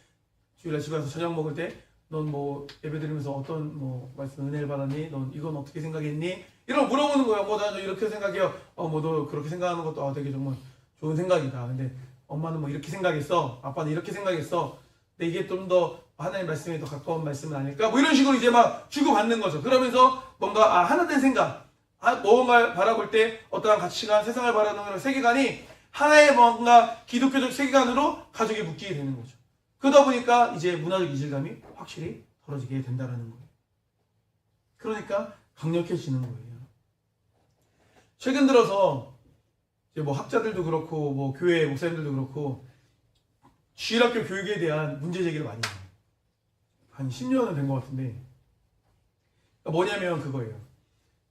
주일날 집에 가서 저녁 먹을 때 넌 뭐 예배 드리면서 어떤 뭐 말씀 은혜를 받았니? 넌 이건 어떻게 생각했니? 이런 거 물어보는 거예요. 뭐 나 이렇게 생각해요. 뭐 너 그렇게 생각하는 것도 되게 정말 좋은 생각이다. 근데 엄마는 뭐 이렇게 생각했어. 아빠는 이렇게 생각했어. 근데 이게 좀 더 하나님 말씀에 더 가까운 말씀은 아닐까? 뭐 이런 식으로 이제 막 주고받는 거죠. 그러면서 뭔가 하나 된 생각, 뭔가를 바라볼 때 어떠한 가치관, 세상을 바라보는 그런 세계관이 하나의 뭔가 기독교적 세계관으로 가족이 묶이게 되는 거죠. 그러다 보니까 이제 문화적 이질감이 확실히 벌어지게 된다는 거예요. 그러니까 강력해지는 거예요. 최근 들어서 이제 뭐 학자들도 그렇고 뭐 교회 목사님들도 그렇고 주일학교 교육에 대한 문제 제기를 많이 해요. 한 10년은 된 것 같은데 그러니까 뭐냐면 그거예요.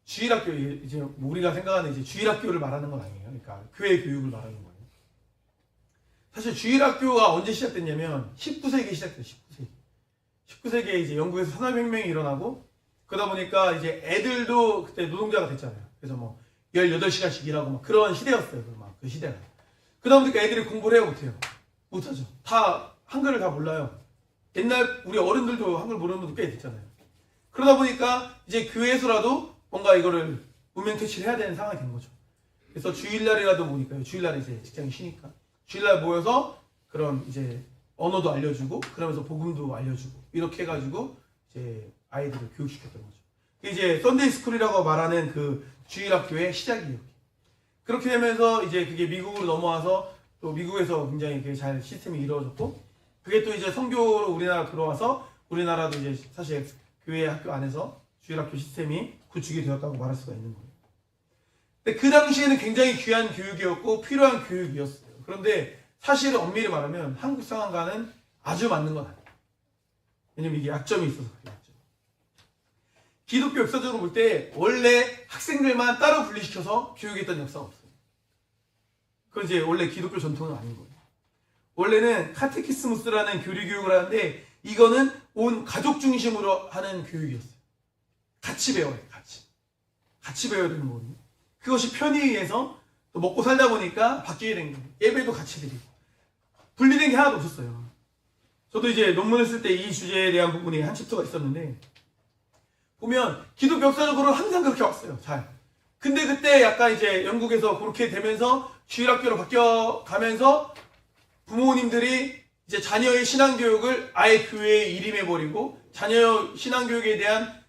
주일학교 이제 뭐 우리가 생각하는 이제 주일학교를 말하는 건 아니에요. 그러니까 교회 교육을 말하는 거예요. 사실 주일학교가 언제 시작됐냐면 19세기에 시작됐어요. 19세기에 이제 영국에서 산업혁명이 일어나고 그러다 보니까 이제 애들도 그때 노동자가 됐잖아요. 그래서 뭐 18시간씩 일하고 막 그런 시대였어요. 막 그 시대가. 그러다 보니까 애들이 공부를 해요, 못해요? 못하죠. 다 한글을 다 몰라요. 옛날 우리 어른들도 한글 모르는 분도 꽤 됐잖아요. 그러다 보니까 이제 교회에서라도 뭔가 이거를 운명퇴치를 해야 되는 상황이 된 거죠. 그래서 주일날이라도 보니까요. 주일날에 이제 직장이 쉬니까 주일날 모여서 그런 이제 언어도 알려주고 그러면서 복음도 알려주고 이렇게 해가지고 이제 아이들을 교육시켰던 거죠. 이제 썬데이 스쿨이라고 말하는 그 주일학교의 시작이에요. 그렇게 되면서 이제 그게 미국으로 넘어와서 또 미국에서 굉장히 그게 잘 시스템이 이루어졌고 그게 또 이제 선교로 우리나라 들어와서 우리나라도 이제 사실 교회 학교 안에서 주일학교 시스템이 구축이 되었다고 말할 수가 있는 거예요. 근데 그 당시에는 굉장히 귀한 교육이었고 필요한 교육이었어요. 그런데 사실은 엄밀히 말하면 한국 상황과는 아주 맞는 건 아니에요. 왜냐면 이게 약점이 있어서 그래요. 기독교 역사적으로 볼 때 원래 학생들만 따로 분리시켜서 교육했던 역사가 없어요. 그건 이제 원래 기독교 전통은 아닌 거예요. 원래는 카테키스무스라는 교리 교육을 하는데 이거는 온 가족 중심으로 하는 교육이었어요. 같이 배워요. 같이 배워야 되는 거거든요. 그것이 편의에 의해서 또 먹고 살다 보니까 바뀌게 된 거예요. 예배도 같이 드리고 분리된 게 하나도 없었어요. 저도 이제 논문을 쓸 때 이 주제에 대한 부분이 한 챕터가 있었는데 보면 기독교 역사적으로 항상 그렇게 왔어요. 잘. 근데 그때 약간 이제 영국에서 그렇게 되면서 주일학교로 바뀌어가면서 부모님들이 이제 자녀의 신앙교육을 아예 교회에 일임해버리고 자녀의 신앙교육에 대한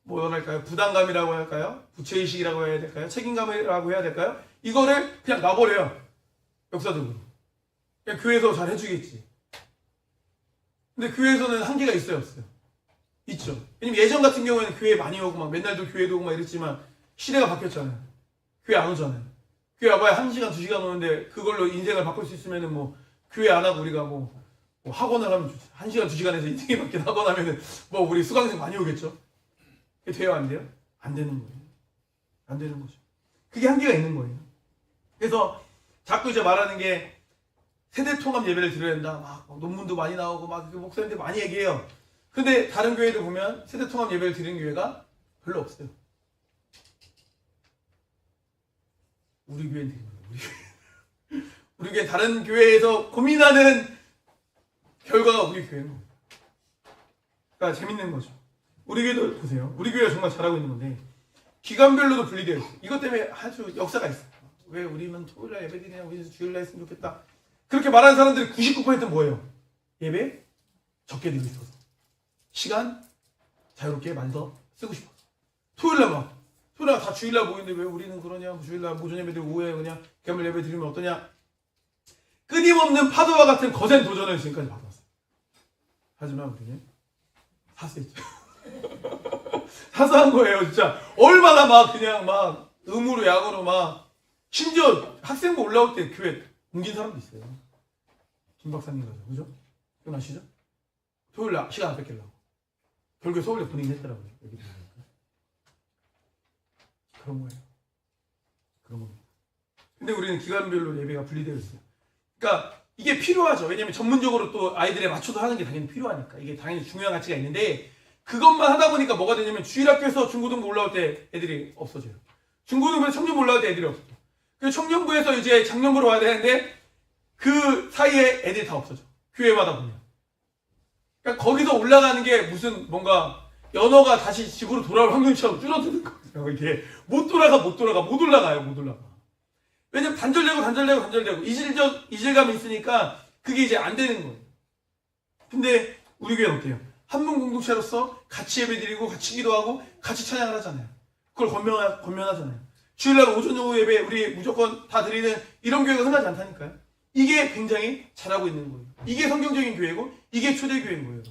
뭐랄까요? 부담감이라고 할까요? 부채의식이라고 해야 될까요? 책임감이라고 해야 될까요? 이거를 그냥 놔버려요. 역사적으로. 그냥 교회에서 잘 해주겠지. 근데 교회에서는 한계가 있어요, 없어요? 있죠. 왜냐면 예전 같은 경우에는 교회 많이 오고 막 맨날도 교회도 오고 막 이랬지만 시대가 바뀌었잖아요. 교회 안 오잖아요. 교회 와봐야 1시간, 2시간 오는데 그걸로 인생을 바꿀 수 있으면은 뭐 교회 안 하고 우리가 뭐 학원을 하면 1시간, 2시간에서 인생이 바뀌는 학원 하면은 뭐 우리 수강생 많이 오겠죠? 그게 돼요, 안 돼요? 안 되는 거예요. 안 되는 거죠. 그게 한계가 있는 거예요. 그래서 자꾸 이제 말하는 게 세대 통합 예배를 드려야 된다. 막 논문도 많이 나오고 막 목사님들 많이 얘기해요. 근데 다른 교회들 보면 세대 통합 예배를 드리는 교회가 별로 없어요. 우리 교회는 되는 거예요. 우리 교회 다른 교회에서 고민하는 결과가 우리 교회는 거예요. 그러니까 재밌는 거죠. 우리 교회도 보세요. 우리 교회가 정말 잘하고 있는 건데 기간별로도 분리되어 있어요. 이것 때문에 아주 역사가 있어요. 왜 우리는 토요일날 예배 드리냐, 우리는 주일날 했으면 좋겠다. 그렇게 말하는 사람들이 99%는 뭐예요? 예배 적게 드리고 싶어서. 시간 자유롭게 많이 더 쓰고 싶어서. 토요일날 다 주일날 모이는데 왜 우리는 그러냐? 주일날 오전 예배 드리고 오후에 그냥 기간별 예배 드리면 어떠냐? 끊임없는 파도와 같은 거센 도전을 지금까지 받았어요. 하지만 우리는 사수했죠. 사수한 거예요, 진짜. 얼마나 막 그냥 막 음으로 약으로 막 심지어 학생부 올라올 때 교회 옮긴 사람도 있어요. 김 박사님 거죠, 그죠? 기억나시죠? 토요일 시간 안 뺏기려고. 결국에 서울대 분위기 했더라고요. 여기 보니까. 그런 거예요. 그런 겁니다. 근데 우리는 기간별로 예배가 분리되어 있어요. 그러니까 이게 필요하죠. 왜냐면 전문적으로 또 아이들에 맞춰서 하는 게 당연히 필요하니까. 이게 당연히 중요한 가치가 있는데 그것만 하다 보니까 뭐가 되냐면 주일학교에서 중고등부 올라올 때 애들이 없어져요. 중고등부에서 청년부 올라올 때 애들이 없어져. 그래서 청년부에서 이제 장년부로 와야 되는데 그 사이에 애들이 다 없어져. 교회마다 보면. 그러니까 거기서 올라가는 게 무슨 뭔가 연어가 다시 집으로 돌아올 확률처럼 줄어드는 거예요. 이게 못 올라가요. 왜냐면 단절되고 이질감이 있으니까 그게 이제 안 되는 거예요. 근데 우리 교회는 어때요? 한 분 공동체로서 같이 예배드리고 같이 기도하고 같이 찬양을 하잖아요. 그걸 권면하잖아요. 주일날 오전 오후 예배 우리 무조건 다 드리는 이런 교회가 흔하지 않다니까요. 이게 굉장히 잘하고 있는 거예요. 이게 성경적인 교회고 이게 초대교회인 거예요.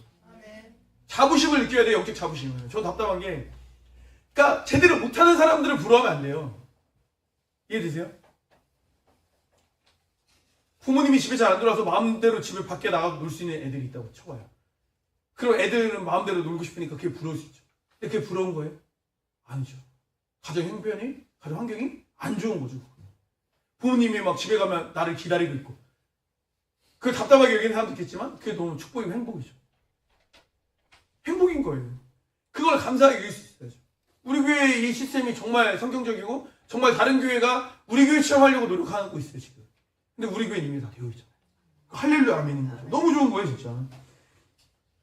자부심을 느껴야 돼요. 영적 자부심을. 저 답답한 게 그러니까 제대로 못하는 사람들을 부러워하면 안 돼요. 이해되세요? 부모님이 집에 잘 안 들어와서 마음대로 집에 밖에 나가서 놀 수 있는 애들이 있다고 쳐봐요. 그럼 애들은 마음대로 놀고 싶으니까 그게 부러울 수 있죠. 근데 그게 부러운 거예요? 아니죠. 가정 형편이, 가정 환경이 안 좋은 거죠. 부모님이 막 집에 가면 나를 기다리고 있고, 그걸 답답하게 여기는 사람도 있겠지만 그게 너무 축복이고 행복이죠. 행복인 거예요. 그걸 감사하게 여길 수 있어야죠. 우리 교회 이 시스템이 정말 성경적이고 정말 다른 교회가 우리 교회처럼 하려고 노력하고 있어요 지금. 근데 우리 교회는 이미 다 되어 있잖아요. 할렐루야 아멘인 거죠. 너무 좋은 거예요 진짜.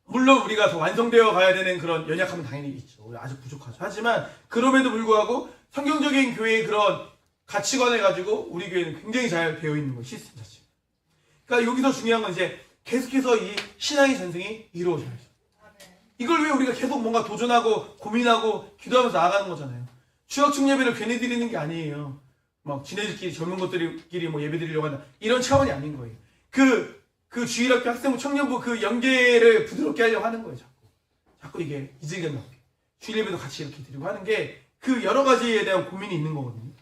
물론 우리가 더 완성되어 가야 되는 그런 연약함은 당연히 있죠. 우리 아직 부족하죠. 하지만 그럼에도 불구하고 성경적인 교회의 그런 가치관을 가지고 우리 교회는 굉장히 잘 되어 있는 거예요. 시스템 자체. 그러니까 여기서 중요한 건 이제 계속해서 이 신앙의 전승이 이루어져야죠. 이걸 왜 우리가 계속 뭔가 도전하고 고민하고 기도하면서 나아가는 거잖아요. 추억충 예배를 괜히 드리는 게 아니에요. 막 지네들끼리 젊은 것들끼리 뭐 예배 드리려고 한다. 이런 차원이 아닌 거예요. 그 주일학교 학생부 청년부 그 연계를 부드럽게 하려고 하는 거예요. 자꾸 이게 이질감 나게. 주일 예배도 같이 이렇게 드리고 하는 게 그 여러 가지에 대한 고민이 있는 거거든요.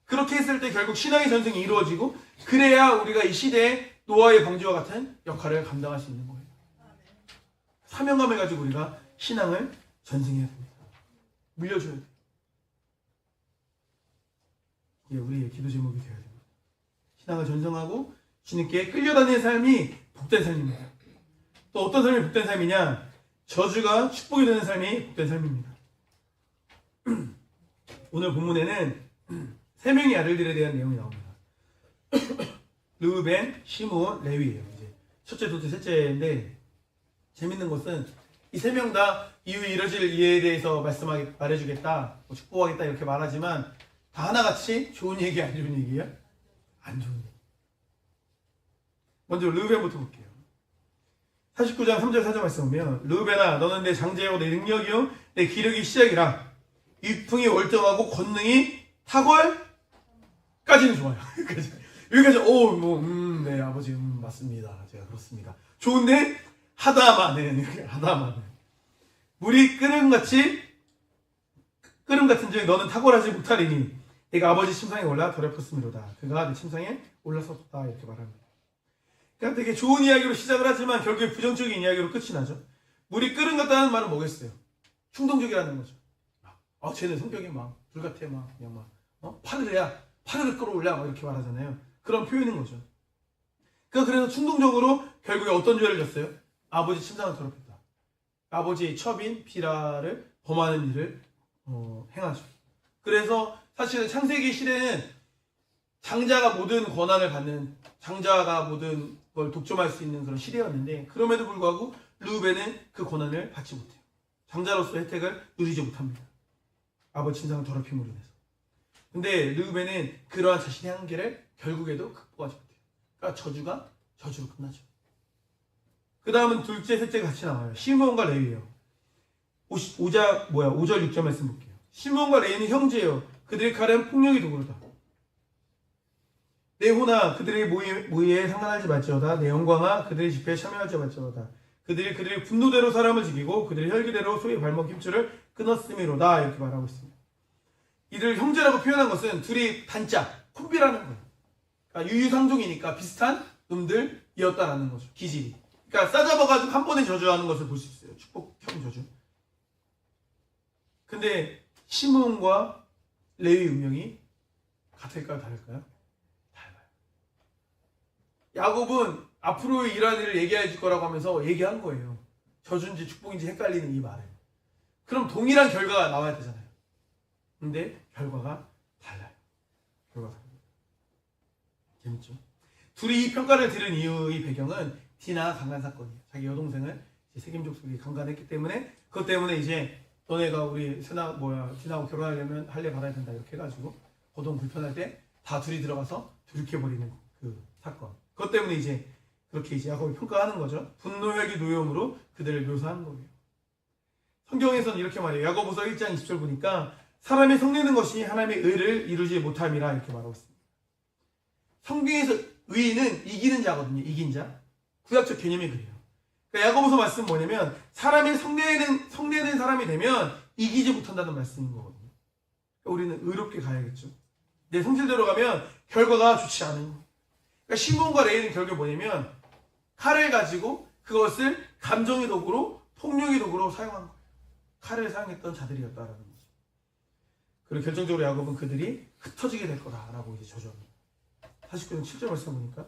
그렇게 했을 때 결국 신앙의 전승이 이루어지고 그래야 우리가 이 시대의 노아의 방주와 같은 역할을 감당할 수 있는 거예요. 사명감을 가지고 우리가 신앙을 전승해야 됩니다. 물려줘야 돼요. 이게 우리의 기도 제목이 되어야 됩니다. 신앙을 전승하고 주님께 끌려다니는 삶이 복된 삶입니다. 또 어떤 삶이 복된 삶이냐? 저주가 축복이 되는 삶이 복된 삶입니다. 오늘 본문에는 세 명의 아들들에 대한 내용이 나옵니다. 르우벤, 시므온, 레위예요. 이제 첫째, 둘째, 셋째인데 재밌는 것은 이 세 명 다 이후에 이뤄질 일에 대해서 말해주겠다, 뭐 축복하겠다 이렇게 말하지만 다 하나같이 좋은 얘기, 안 좋은 얘기야? 안 좋은 얘기. 먼저 르우벤부터 볼게요. 49장 3절 4절 말씀 보면 르우벤아 너는 내 장제요 내 능력이요 내 기력이 시작이라 위풍이 월등하고 권능이 탁월까지는 좋아요. 여기까지 네 아버지 맞습니다. 제가 그렇습니다. 좋은데 하다마는 물이 끓음 같은 즉 너는 탁월하지 못하리니 내가 아버지 침상에 올라 더럽혔음이로다. 그가 내 침상에 올라섰다 이렇게 말합니다. 그러니까 되게 좋은 이야기로 시작을 하지만 결국에 부정적인 이야기로 끝이 나죠. 물이 끓음 같다는 말은 뭐겠어요? 충동적이라는 거죠. 쟤는 성격이 막 불같아 막 그냥 막 파르르 끌어올려 막 이렇게 말하잖아요. 그런 표현인 거죠. 그래서 충동적으로 결국에 어떤 죄를 졌어요? 아버지 침상을 더럽혔다. 아버지의 첩인 비라를 범하는 일을 행하죠. 그래서 사실은 창세기 시대는 장자가 모든 권한을 받는, 장자가 모든 걸 독점할 수 있는 그런 시대였는데 그럼에도 불구하고 르우벤은 그 권한을 받지 못해요. 장자로서 혜택을 누리지 못합니다. 아버지 침상을 더럽힘으로 인해서. 근데 르우벤은 그러한 자신의 한계를 결국에도 극복하지 못해요. 그러니까 저주가 저주로 끝나죠. 그 다음은 둘째, 셋째가 같이 나와요. 시므온과 레위예요. 5절 6절 말씀 볼게요. 시므온과 레위는 형제예요. 그들의 칼은 폭력의 도구로다. 내 호나 그들의 모의에 상관하지 말지어다. 내 영광아 그들의 집회에 참여하지 말지어다. 그들의 분노대로 사람을 죽이고 그들의 혈기대로 소의 발목 힘줄을 끊었음이로다. 이렇게 말하고 있습니다. 이를 형제라고 표현한 것은 둘이 단짝, 콤비라는 거예요. 그러니까 유유상종이니까 비슷한 놈들이었다라는 거죠. 기질이. 그러니까 싸잡아가지고 한 번에 저주하는 것을 볼 수 있어요. 축복형 저주. 근데 시므온과 레위 운명이 같을까요? 다를까요? 달라요. 야곱은 앞으로 일할 일을 얘기해 줄 거라고 하면서 얘기한 거예요. 저주인지 축복인지 헷갈리는 이 말을. 그럼 동일한 결과가 나와야 되잖아요. 근데 결과가 달라요. 결과가 다릅니다. 재밌죠? 둘이 이 평가를 들은 이유의 배경은 디나 강간 사건이에요. 자기 여동생을 세겜족 속에 강간했기 때문에 그것 때문에 이제 너네가 우리 디나하고 결혼하려면 할례 받아야 된다 이렇게 해가지고 고동 불편할 때 다 둘이 들어가서 들켜버리는 그 사건. 그것 때문에 이제 그렇게 이제 야곱이 평가하는 거죠. 분노, 혈기, 노여움으로 그들을 묘사한 거예요. 성경에서는 이렇게 말해요. 야고보서 1장 20절 보니까 사람이 성내는 것이 하나님의 의를 이루지 못함이라 이렇게 말하고 있습니다. 성경에서 의는 이기는 자거든요. 이긴 자. 구약적 개념이 그래요. 그러니까 야고보서 말씀은 뭐냐면 사람이 성내는 사람이 되면 이기지 못한다는 말씀인 거거든요. 그러니까 우리는 의롭게 가야겠죠. 내 성질대로 가면 결과가 좋지 않은 거예요. 그러니까 시몬과 레위는 결국에 뭐냐면 칼을 가지고 그것을 감정의 도구로 폭력의 도구로 사용한 거예요. 칼을 사용했던 자들이었다라는 거죠. 그리고 결정적으로 야곱은 그들이 흩어지게 될 거다라고 이제 저주합니다. 49장 7절 말씀 보니까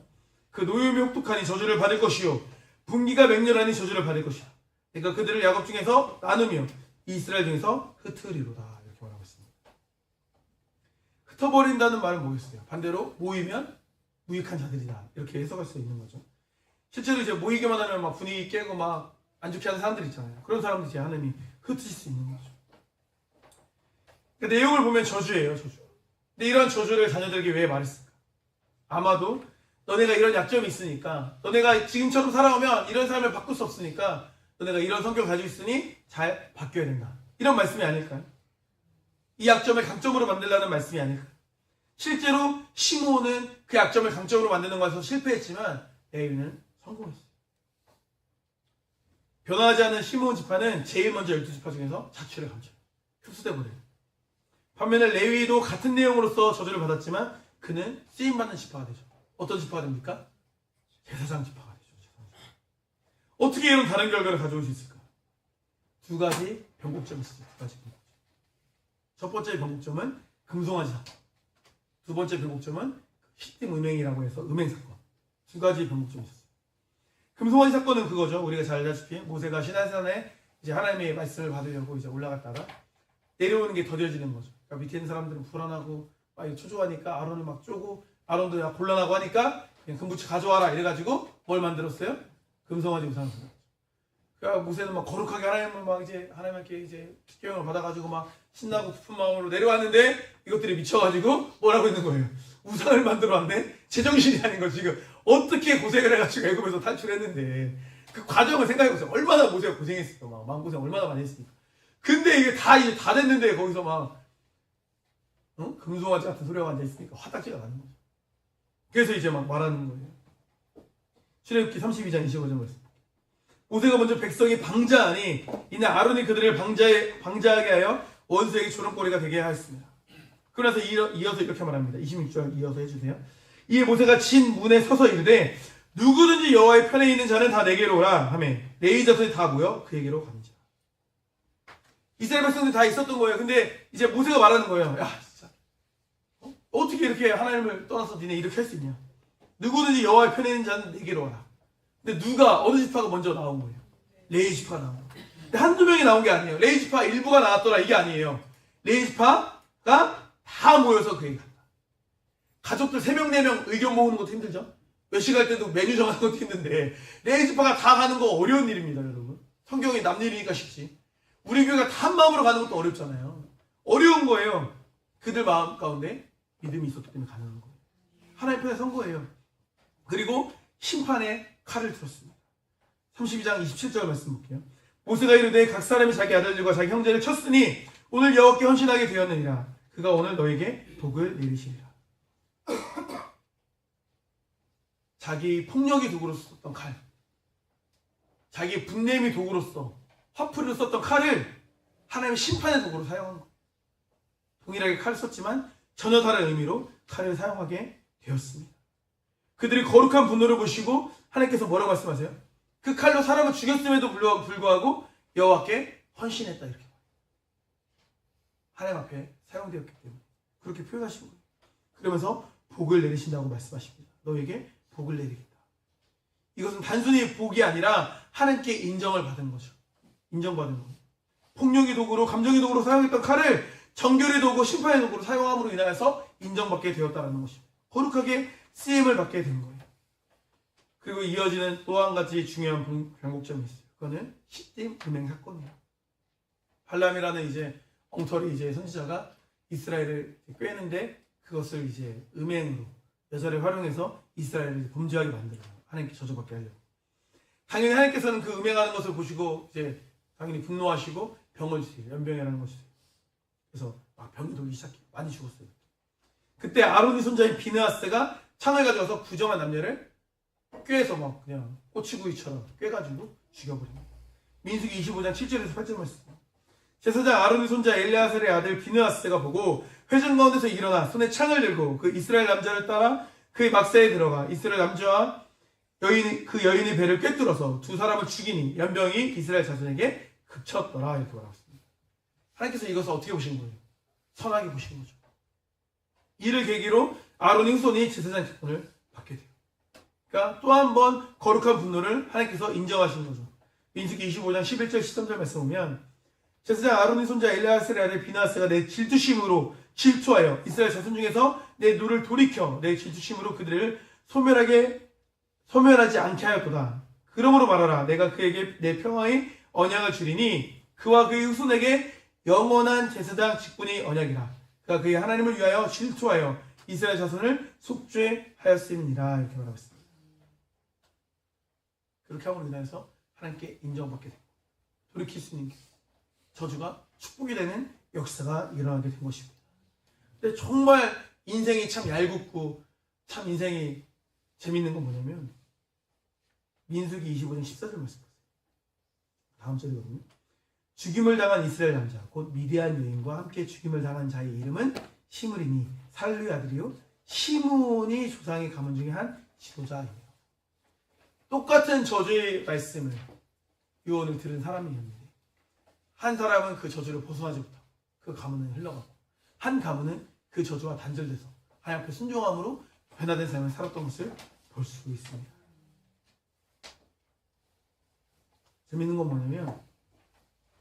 그 노염이 혹독하니 저주를 받을 것이요 분기가 맹렬하니 저주를 받을 것이야. 그러니까 그들을 야곱 중에서 나누며 이스라엘 중에서 흩으리로다 이렇게 말하고 있습니다. 흩어버린다는 말은 뭐겠어요? 반대로 모이면 무익한 자들이다 이렇게 해석할 수 있는 거죠. 실제로 이제 모이기만 하면 막 분위기 깨고 막 안 좋게 하는 사람들 있잖아요. 그런 사람들 이제 하나님이 흩으실 수 있는 거죠. 그 내용을 보면 저주예요, 저주. 근데 이런 저주를 자녀들에게 왜 말했을까? 아마도 너네가 이런 약점이 있으니까, 너네가 지금처럼 살아오면 이런 삶을 바꿀 수 없으니까, 너네가 이런 성격을 가지고 있으니 잘 바뀌어야 된다. 이런 말씀이 아닐까요? 이 약점을 강점으로 만들라는 말씀이 아닐까요? 실제로 시므온은 그 약점을 강점으로 만드는 것에서 실패했지만 레위는 성공했어요. 변화하지 않은 시므온 지파는 제일 먼저 12지파 중에서 자취를 감춰요. 흡수돼 버려요. 반면에 레위도 같은 내용으로서 저주를 받았지만 그는 쓰임받는 지파가 되죠. 어떤 지파가 됩니까? 제사장 지파가 되죠. 제사장. 어떻게 이런 다른 결과를 가져올 수 있을까? 두 가지 변곡점이 있어요. 두 가지 변곡점. 첫 번째 변곡점은 금송아지 사건. 두 번째 변곡점은 시딤 음행이라고 해서 음행 사건. 두 가지 변곡점이 있었어요. 금송아지 사건은 그거죠. 우리가 잘 알다시피 모세가 시내산에 이제 하나님의 말씀을 받으려고 이제 올라갔다가 내려오는 게 더뎌지는 거죠. 그러니까 밑에 있는 사람들은 불안하고 막 초조하니까 아론을 막 쪼고 아론도 곤란하고 하니까 그냥 금부치 가져와라 이래가지고 뭘 만들었어요? 금송아지 우상을. 그러니까 모세는 막 거룩하게 하나님을 막 이제 하나님께 이제 축경을 받아가지고 막 신나고 깊은 마음으로 내려왔는데 이것들이 미쳐가지고 뭐라고 있는 거예요? 우상을 만들어 왔네? 제정신이 아닌 거 지금 어떻게 고생을 해가지고 애굽에서 탈출했는데 그 과정을 생각해보세요. 얼마나 모세가 고생했을까. 막 마음고생 얼마나 많이 했으니까. 근데 이게 이제 다 됐는데 거기서 막 금송아지 같은 소리가 앉아있으니까 화딱지가 나는 거죠. 그래서 이제 막 말하는 거예요. 출애굽기 32장 25절 말씀. 모세가 먼저 백성이 방자하니 이내 아론이 그들을 방자하게 하여 원수에게 조롱거리가 되게 하였습니다. 그러면서 이어서 이렇게 말합니다. 26절 이어서 해주세요. 이에 모세가 진 문에 서서 이르되 누구든지 여호와의 편에 있는 자는 다 내게로 오라 하며 레위 자손이 다 모여 그에게로 가는지라. 이스라엘 백성들이 다 있었던 거예요. 근데 이제 모세가 말하는 거예요. 야 진짜 어떻게 이렇게 하나님을 떠나서 니네 이렇게 할 수 있냐. 누구든지 여호와의 편에 있는 자는 내게로 오라. 근데 누가 어느 지파가 먼저 나온 거예요? 레위 지파가 나온 거예요. 근데 한두 명이 나온 게 아니에요. 레위 지파 일부가 나왔더라 이게 아니에요. 레위 지파가 다 모여서 그에게 간다. 가족들 3명 4명 의견 모으는 것도 힘들죠. 몇 시 갈 때도 메뉴 정하는 것도 힘든데 레위 지파가 다 가는 거 어려운 일입니다. 여러분. 성경이 남 일이니까 쉽지. 우리 교회가 다 한 마음으로 가는 것도 어렵잖아요. 어려운 거예요. 그들 마음 가운데 믿음이 있었기 때문에 가능한 거예요. 하나님 편에 선 거예요. 그리고 심판의 칼을 들었습니다. 32장 27절 말씀 볼게요. 모세가 이르되 각 사람이 자기 아들들과 자기 형제를 쳤으니 오늘 여호와께 헌신하게 되었느니라. 그가 오늘 너에게 복을 내리시리라. 자기 폭력이 도구로 썼던 칼, 자기 분냄이 도구로서 화풀이로 썼던 칼을 하나님의 심판의 도구로 사용한 것. 동일하게 칼을 썼지만 전혀 다른 의미로 칼을 사용하게 되었습니다. 그들이 거룩한 분노를 보시고 하나님께서 뭐라고 말씀하세요? 그 칼로 사람을 죽였음에도 불구하고 여호와께 헌신했다 이렇게. 하나님 앞에 사용되었기 때문에 그렇게 표현하신 거예요. 그러면서 복을 내리신다고 말씀하십니다. 너에게 복을 내리겠다. 이것은 단순히 복이 아니라 하나님께 인정을 받은 거죠. 인정받은 거예요. 폭력의 도구로 감정의 도구로 사용했던 칼을 정결의 도구, 심판의 도구로 사용함으로 인하여서 인정받게 되었다는 것입니다. 거룩하게 쓰임을 받게 된 거예요. 그리고 이어지는 또 한 가지 중요한 변곡점이 있어요. 그거는 시딤 음행 사건이에요. 발람이라는 이제 엉터리 이제 선지자가 이스라엘을 꾀는데 그것을 이제 음행으로 여자를 활용해서 이스라엘을 범죄하게 만들어요. 하나님께 저주받게 하려고. 당연히 하나님께서는 그 음행하는 것을 보시고 이제 당연히 분노하시고 병을 주세요. 연병이라는 것이죠. 그래서 막 병이 돌기 시작해요. 많이 죽었어요. 그때 아론이 손자인 비느하스가 창을 가져와서 부정한 남녀를 꾀해서 막 그냥 꼬치구이처럼 꾀가지고 죽여버립니다. 민수기 25장 7절에서 8절 말씀. 제사장 아론의 손자 엘레아살의 아들 비느하스가 보고 회중 가운데서 일어나 손에 창을 들고 그 이스라엘 남자를 따라 그의 막사에 들어가 이스라엘 남자와 그 여인의 배를 꿰뚫어서 두 사람을 죽이니 연병이 이스라엘 자손에게 그쳤더라. 이렇게 말했습니다. 하나님께서 이것을 어떻게 보신 거예요? 선하게 보신 거죠. 이를 계기로 아론의 후손이 제사장 직분을 받게 돼요. 그러니까 또 한 번 거룩한 분노를 하나님께서 인정하신 거죠. 민수기 25장 11절 13절 말씀 보면 제사장 아론의 손자 엘레아살의 아들 비나스가 내 질투심으로 질투하여 이스라엘 자손 중에서 내 눈을 돌이켜 내 질투심으로 그들을 소멸하지 않게 하였도다. 그러므로 말하라. 내가 그에게 내 평화의 언약을 주리니 그와 그의 후손에게 영원한 제사장 직분이 언약이라. 그가 그의 하나님을 위하여 질투하여 이스라엘 자손을 속죄하였음이니라. 이렇게 말하고 있습니다. 그렇게 함으로 인해서 하나님께 인정받게 되고 돌이킬 수 있는 저주가 축복이 되는 역사가 일어나게 된 것입니다. 근데 정말 인생이 참 얄궂고 참 인생이 재밌는 건 뭐냐면 민수기 25장 14절 말씀 보세요. 다음 절이거든요. 죽임을 당한 이스라엘 남자 곧 미디안 여인과 함께 죽임을 당한 자의 이름은 시므리니 살루의 아들이요 시므온이 조상의 가문 중에 한 지도자이에요. 똑같은 저주의 말씀을 유언을 들은 사람이었는데 한 사람은 그 저주를 벗어나지 못하고 그 가문은 흘러가고 한 가문은 그 저주와 단절돼서 하나님 앞에 순종함으로 변화된 삶을 살았던 것을 볼 수 있습니다. 재밌는 건 뭐냐면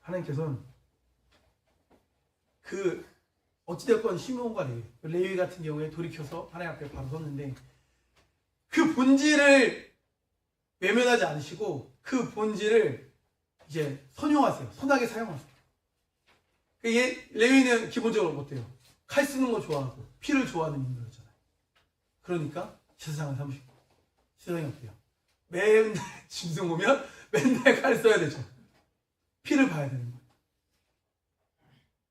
하나님께서는 그 어찌됐건 시므온과 레위 같은 경우에 돌이켜서 하나님 앞에 바로 섰는데 그 본질을 외면하지 않으시고 그 본질을 이제 선용하세요. 선하게 사용하세요. 레위는 기본적으로 어때요? 칼 쓰는 거 좋아하고 피를 좋아하는 인물이잖아요. 그러니까 제사장을 삼으시고 세상이 어때요? 맨날 짐승 오면 맨날 칼 써야 되죠. 피를 봐야 되는 거예요.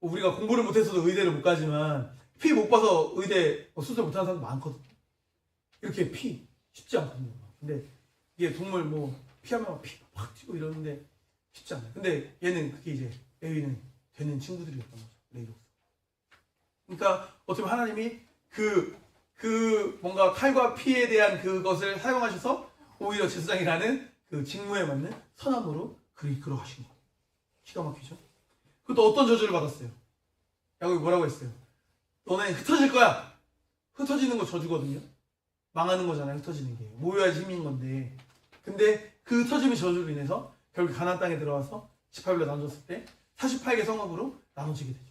우리가 공부를 못해서도 의대를 못 가지만 피 못 봐서 의대 수술 못하는 사람도 많거든요. 이렇게 피 쉽지 않거든요. 근데 이게 동물 피하면 피가 팍 튀고 이러는데 쉽지 않아요. 근데 얘는 그게 이제 레위는 되는 친구들이었던 거죠. 레위로서. 그러니까 어떻게 보면 하나님이 뭔가 칼과 피에 대한 그것을 사용하셔서 오히려 제사장이라는 그 직무에 맞는 선함으로 그를 이끌어 가신 거예요. 기가 막히죠? 그것도 어떤 저주를 받았어요? 야곱이 뭐라고 했어요? 너네 흩어질 거야! 흩어지는 거 저주거든요? 망하는 거잖아요, 흩어지는 게. 모여야지 힘인 건데. 근데 그 흩어짐의 저주로 인해서 결국 가나안 땅에 들어와서 18일로 나눠졌을 때 48개 성읍으로 나눠지게 되죠.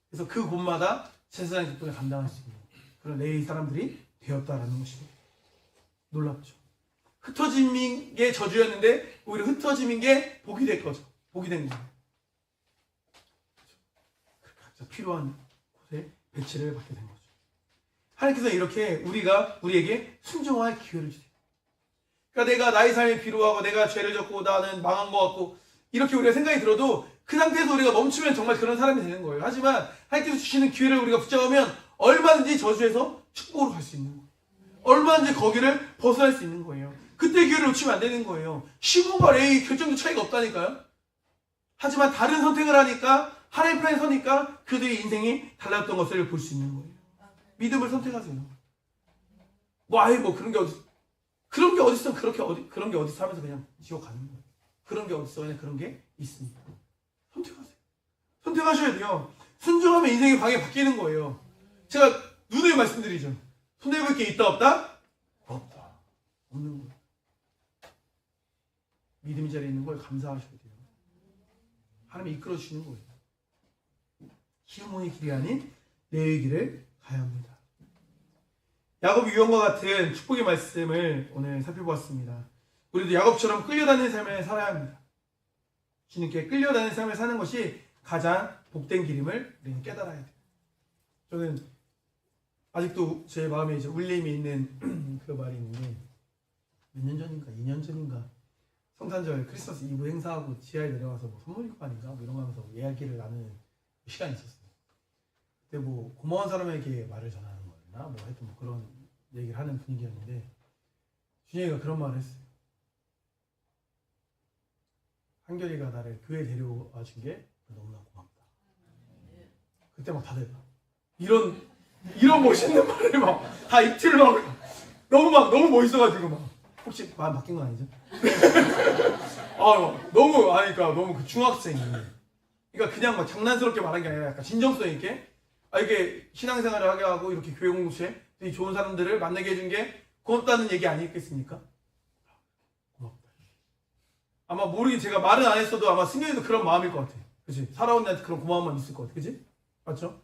그래서 그 곳마다 제사장의 직분을 감당할 수 있는 그런 레위 사람들이 되었다라는 것입니다. 놀랍죠? 흩어짐인 게 저주였는데 오히려 흩어짐인 게 복이 될 거죠. 복이 된 거예요. 각자 필요한 곳에 배치를 받게 된 거죠. 하나님께서 이렇게 우리에게 순종할 기회를 주세요. 그러니까 내가 나의 삶이 비루하고 내가 죄를 졌고 나는 망한 것 같고 이렇게 우리가 생각이 들어도 그 상태에서 우리가 멈추면 정말 그런 사람이 되는 거예요. 하지만 하나님께서 주시는 기회를 우리가 붙잡으면 얼마든지 저주에서 축복으로 갈 수 있는 거예요. 얼마든지 거기를 벗어날 수 있는 거예요. 그때 기회를 놓치면 안 되는 거예요. 시몬과 레위 결정적 차이가 없다니까요. 하지만 다른 선택을 하니까 하나님 편에 서니까 그들의 인생이 달랐던 것을 볼 수 있는 거예요. 믿음을 선택하세요. 그런 게 어딨어? 그런 게 어딨어 하면서 그냥 지옥 가는 거예요. 그런 게 어딨어? 그냥 그런 게 있습니다. 선택하세요. 선택하셔야 돼요. 순종하면 인생의 방향이 바뀌는 거예요. 제가 누누이 말씀드리죠. 손해볼 게 있다 없다? 없다. 없는 거예요. 믿음의 자리에 있는 걸 감사하셔야 돼요. 하나님이 이끌어 주시는 거예요. 시몬의 길이 아닌 레위의 길을 가야 합니다. 야곱 유언과 같은 축복의 말씀을 오늘 살펴보았습니다. 우리도 야곱처럼 끌려다니는 삶을 살아야 합니다. 주님께 끌려다니는 삶을 사는 것이 가장 복된 길임을 우리는 깨달아야 돼요. 저는 아직도 제 마음에 이제 울림이 있는 그 말이 있는데 몇 년 전인가 2년 전인가 성탄절 크리스마스 이브 행사하고 지하에 내려가서 선물 입고 하니까 이런 거 하면서 이야기를 나누는 시간이 있었어요. 그때 고마운 사람에게 말을 전하는 거였나 하여튼 그런 얘기를 하는 분위기였는데 준영이가 그런 말을 했어요. 한결이가 나를 교회에 데려와 준 게 너무나 고맙다. 그때 다들 이런 멋있는 말을 다 입틀을 너무 멋있어가지고 막 혹시 마음 바뀐 건 아니죠? 너무 아니까 너무 그 중학생이 그러니까 그냥 막 장난스럽게 말한 게 아니라 약간 진정성 있게 이게 신앙생활을 하게 하고 이렇게 교회 공동체 이 좋은 사람들을 만나게 해준 게 고맙다는 얘기 아니겠습니까? 고맙다. 아마 모르게 제가 말은 안 했어도 아마 승현이도 그런 마음일 것 같아. 그치? 살아온 애한테 그런 고마운 마음 있을 것 같아. 그치? 맞죠?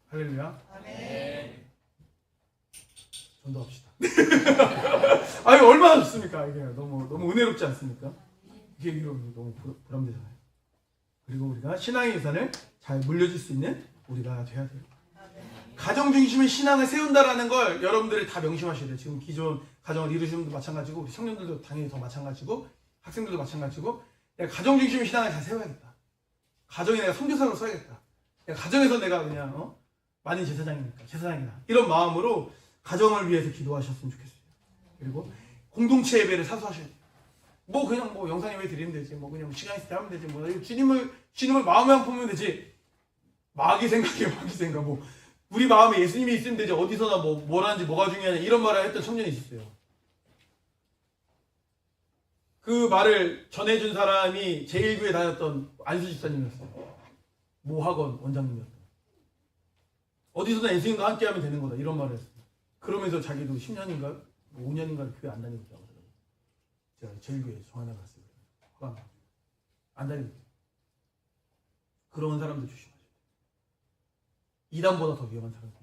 할렐루야. 아멘. 전도합시다. 아니 얼마나 좋습니까? 이게 너무 은혜롭지 않습니까? 이게 너무 보람되잖아요. 그리고 우리가 신앙의 유산을 잘 물려줄 수 있는 우리가 돼야 돼요. 가정 중심의 신앙을 세운다라는 걸 여러분들이 다 명심하셔야 돼요. 지금 기존 가정을 이루시는 분도 마찬가지고 우리 청년들도 당연히 더 마찬가지고 학생들도 마찬가지고 내가 가정 중심의 신앙을 잘 세워야겠다. 가정에 내가 선교사로 써야겠다. 내가 가정에서 내가 그냥 많은 제사장이다. 이런 마음으로 가정을 위해서 기도하셨으면 좋겠어요. 그리고 공동체 예배를 사수하셔야 돼요. 그냥 영상 예배 드리면 되지. 그냥 시간 있을 때 하면 되지. 주님을 마음에 안 품으면 되지. 마귀 생각. 우리 마음에 예수님이 있으면 되지. 어디서나 뭐라는지 뭐가 중요하냐. 이런 말을 했던 청년이 있었어요. 그 말을 전해준 사람이 제1교회 다녔던 안수 집사님이었어요. 학원 원장님이었어요. 어디서나 예수님과 함께 하면 되는 거다. 이런 말을 했어요. 그러면서 자기도 10년인가 5년인가 교회 안 다니고 있다고 하더라고요. 제가 제1교회 정하나 갔어요. 화가 나고. 안 다니고 있어요. 그런 사람들 조심하셔야 돼요. 이단보다 더 위험한 사람들.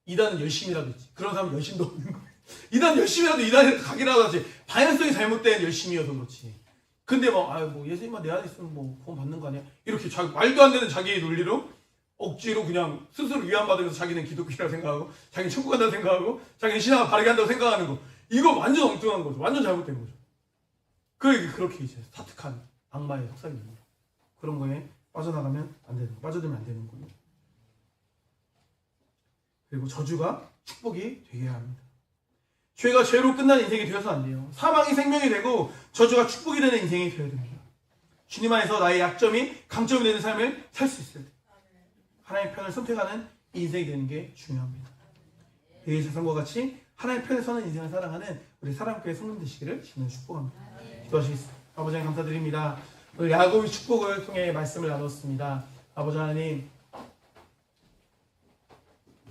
이단은 열심이라도 있지. 그런 사람은 열심도 없는 거예요. 이단 열심이라도 이단에 가기라도 하지. 방향성이 잘못된 열심이어서 그렇지. 근데 예수님만 내 안에 있으면 구원 받는 거 아니야? 이렇게 말도 안 되는 자기의 논리로 억지로 그냥 스스로 위안받으면서 자기는 기독교라고 생각하고 자기는 천국 간다고 생각하고 자기는 신앙을 바르게 한다고 생각하는 거. 이거 완전 엉뚱한 거죠. 완전 잘못된 거죠. 그렇게 이제 사특한 악마의 속삭입니다. 그런 거에 빠져나가면 안 되는 거. 빠져들면 안 되는 거예요. 그리고 저주가 축복이 되게 합니다. 죄가 죄로 끝난 인생이 되어서 안 돼요. 사망이 생명이 되고 저주가 축복이 되는 인생이 되어야 됩니다. 주님 안에서 나의 약점이 강점이 되는 삶을 살 수 있어야 돼요. 하나님의 편을 선택하는 인생이 되는 게 중요합니다. 이 세상과 같이 하나님의 편에 서는 인생을 살아가는 우리 사랑교회 성도 되시기를 주님 축복합니다. 기도하시겠습니다. 아버지 하나님 감사드립니다. 오늘 야곱의 축복을 통해 말씀을 나눴습니다. 아버지 하나님,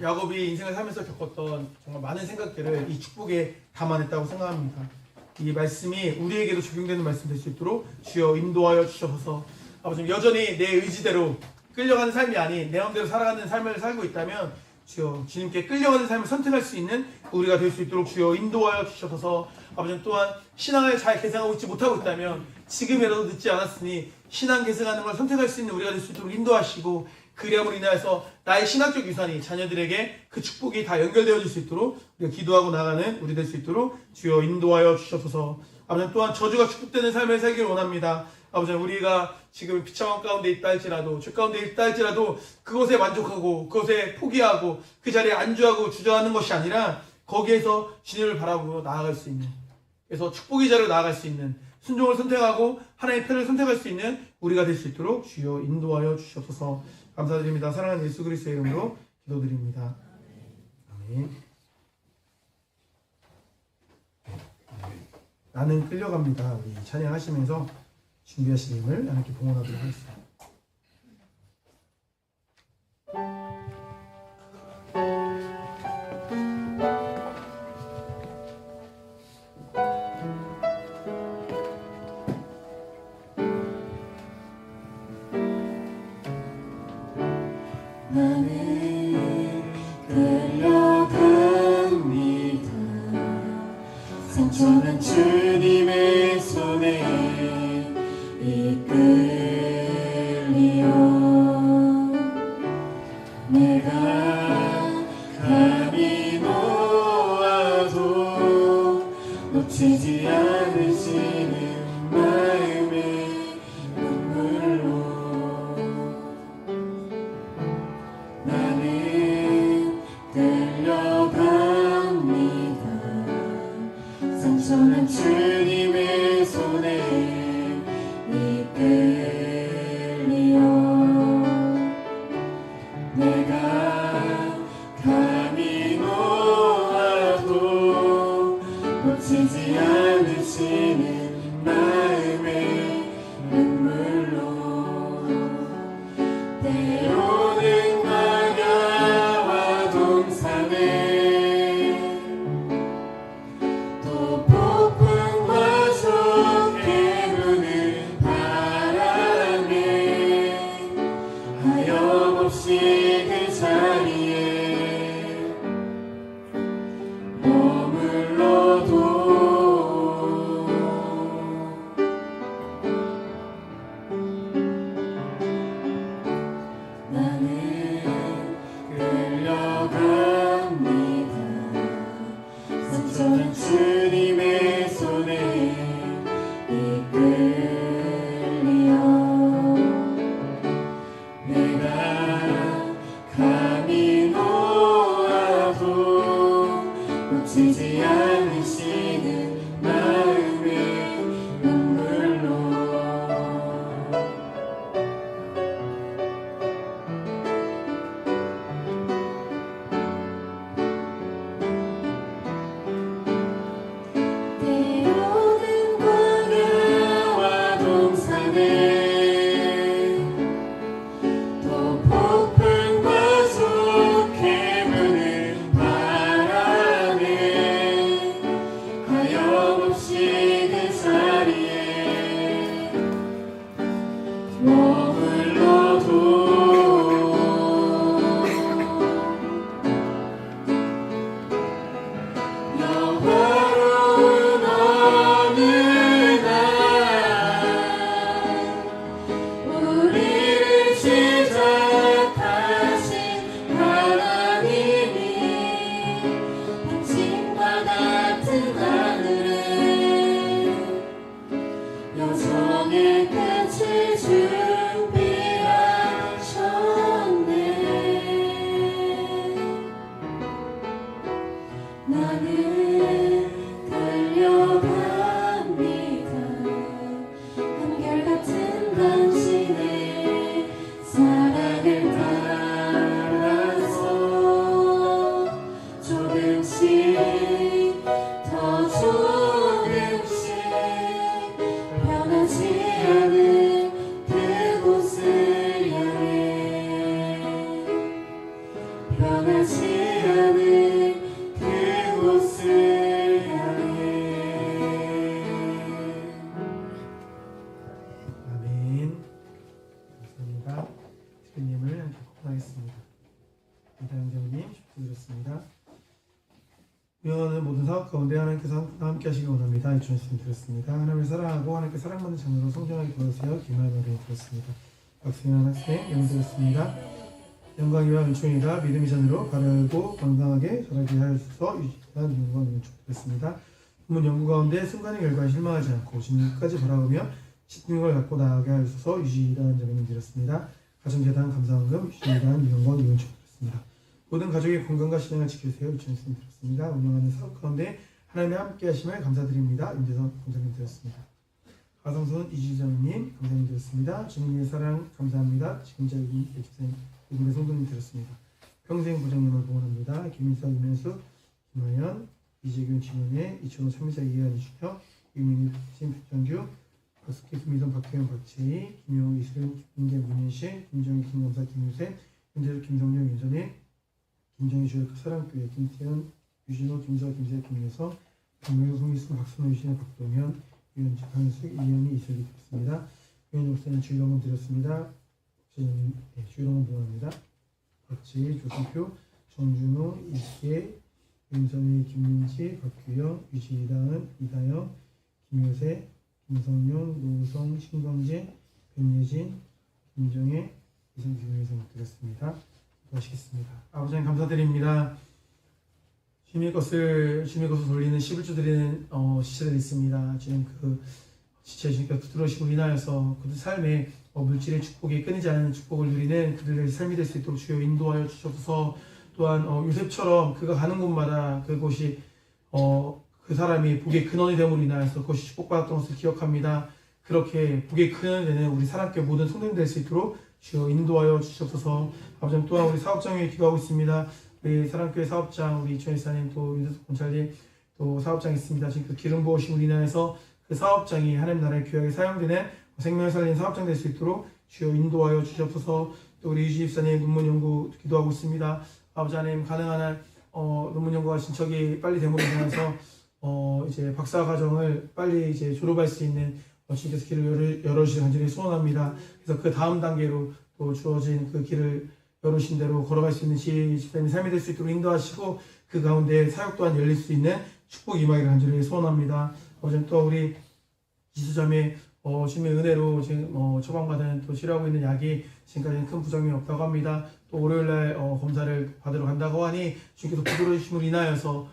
야곱이 인생을 살면서 겪었던 정말 많은 생각들을 이 축복에 담아냈다고 생각합니다. 이 말씀이 우리에게도 적용되는 말씀 될 수 있도록 주여 인도하여 주셔서 아버지 여전히 내 의지대로 끌려가는 삶이 아닌 내 마음대로 살아가는 삶을 살고 있다면 주여 주님께 끌려가는 삶을 선택할 수 있는 우리가 될 수 있도록 주여 인도하여 주셔서 아버지 또한 신앙을 잘 계승하고 있지 못하고 있다면 지금이라도 늦지 않았으니 신앙 계승하는 걸 선택할 수 있는 우리가 될 수 있도록 인도하시고 그리함으로 인하여서 나의 신학적 유산이 자녀들에게 그 축복이 다 연결되어질 수 있도록 우리가 기도하고 나가는 우리 될 수 있도록 주여 인도하여 주셔서 아버지 또한 저주가 축복되는 삶을 살기를 원합니다. 아버지 우리가 지금 비참한 가운데 있다 할지라도 죄 가운데 있다 할지라도 그것에 만족하고 그것에 포기하고 그 자리에 안주하고 주저하는 것이 아니라 거기에서 주님을 바라보고 나아갈 수 있는 그래서 축복의 자리로 나아갈 수 있는 순종을 선택하고 하나님의 편을 선택할 수 있는 우리가 될 수 있도록 주여 인도하여 주셔서 감사드립니다. 사랑하는 예수 그리스도의 이름으로 기도드립니다. 아멘. 나는 끌려갑니다. 우리 찬양하시면서 준비하신 힘을 하나님께 봉헌하도록 하겠습니다.
나는 끌려갑니다. 상처난 주님의 손에 이끌리어 내가 감히 놓아도 놓치지 않으시는 마음의 눈물로 나는 끌려갑니다. 상처난 주님의 손에 마음의 눈물로 때로는 광야와 동산에 또 폭풍과 좋게 부는 바람에 하염없이 그 자리에 머물러도 나는 끌려갑니다. 선천한 주님의 손에 이끌리어 내가 감히 놓아도 놓치지 않으시는 마음의 눈물로 때로는 광야와 동산에 또 폭풍과 좋게 부는 바람에 하염없이 그 자리에 머물러도 영화로운 어느 날 우리를 시작하신 하나님이 당신과 같은 하늘에 여정의 끝을 준비하셨네. 나는 끌려갑니다. 한결같은 당신의 사랑을 따라서 조금씩 더 조금씩 변하지 않은 그곳을 향해 변하지 않은 그곳을 향해
아멘. 감사합니다. 주님을 함께 고하겠습니다. 이다영장님 축복드렸습니다. 우연한 모든 사업 가운데 하나님께서 함께 하시기 원합니다. 이천 말씀 드렸습니다. 하나님을 사랑하고 하나님께 사랑받는 자녀로 성장하게 도와주세요. 기도하는 노래 드렸습니다. 박승현 학생 영어 드렸습니다. 영광이와 은총이가 믿음의 잔으로 바르고 건강하게 자라게 하여주셔서 유지한 영광 은총 드렸습니다. 본문 연구 가운데 순간의 결과에 실망하지 않고 진리까지 바라보며 집중력을 갖고 나아가게 하여주셔서 유지한 자님 드렸습니다. 가정재단 감사원금 유지한 영광 이은총 드렸습니다. 모든 가족의 건강과 신앙을 지켜주세요. 유치원 말씀 드렸습니다. 운영하는 사업 가운데 하나님의 함께 하심을 감사드립니다. 윤재선 공장님 드렸습니다. 가성손 이주장님 감사님 드렸습니다. 주님의 사랑 감사합니다. 지금자 이분의 성도님 드렸습니다. 평생 부장님을 봉헌합니다. 김인석, 이면수, 김하연, 이재균, 진원혜, 이천호, 참미자, 이해한, 이준혁, 유민희, 신정규, 박숙희, 김희선, 박혜연, 박채희, 김효우, 이수연, 김인계, 문현실, 김정희, 김검사, 김유세, 윤재수, 김성령, 윤선혜, 김정희, 주혁, 사랑교회, 김태현, 유진호, 김서, 김세, 김예성, 박명수, 송미순, 박순호, 유신혜, 박동현, 유현주, 강수, 이현희, 이슬기 드렸습니다. 유현주 목사님 주일홍은 드렸습니다. 주일홍은 봉헌합니다. 박지희, 조승표, 정준호, 이기혜, 윤선희, 김민지, 박규영, 유지이다은, 이다영, 김효세, 김성용, 노우성, 신광재, 변예진, 김정혜, 이성규에서 드렸습니다. 기도하시겠습니다. 아버지 하나님 감사드립니다. 주님의 것을 돌리는 11주 드리는 지체들이 있습니다. 주님 그 지체 주님께서 들어오시고 인하여서 그들 삶에 물질의 축복이 끊이지 않는 축복을 누리는 그들의 삶이 될 수 있도록 주여 인도하여 주셔서 또한 요셉처럼 그가 가는 곳마다 그곳이 그 사람이 복의 근원이 됨으로 인하여서 그것이 축복받았던 것을 기억합니다. 그렇게 복의 근원이 되는 우리 사랑교회 모든 성도님 될 수 있도록 주여 인도하여 주시옵소서. 아버지 또한 우리 사업장 위에 기도하고 있습니다. 우리 사랑교회 사업장 우리 이천일사님 또 윤세석 권찰님 또 사업장 있습니다. 지금 그 기름 부으심으로 인하여서 그 사업장이 하나님 나라의 귀하게 사용되는 생명을 살리는 사업장 될 수 있도록 주여 인도하여 주시옵소서. 또 우리 유지 집사님 논문 연구 기도하고 있습니다. 아버지 하나님 가능한 한 논문 연구가 진척이 빨리 됨으로 인해서 이제 박사 과정을 빨리 이제 졸업할 수 있는 주님께서 길을 열어주시기 간절히 소원합니다. 그래서 그 다음 단계로 또 주어진 그 길을 열으신 대로 걸어갈 수 있는 지혜 집사님의 삶이 될 수 있도록 인도하시고 그 가운데 사역 또한 열릴 수 있는 축복 임하기를 간절히 소원합니다. 아버지 또 우리 지수자매 주님의 은혜로 지금 처방받은 또 치료하고 있는 약이 지금까지는 큰 부작용이 없다고 합니다. 또 월요일날 검사를 받으러 간다고 하니 주님께서 부드러운 주심으로 인하여서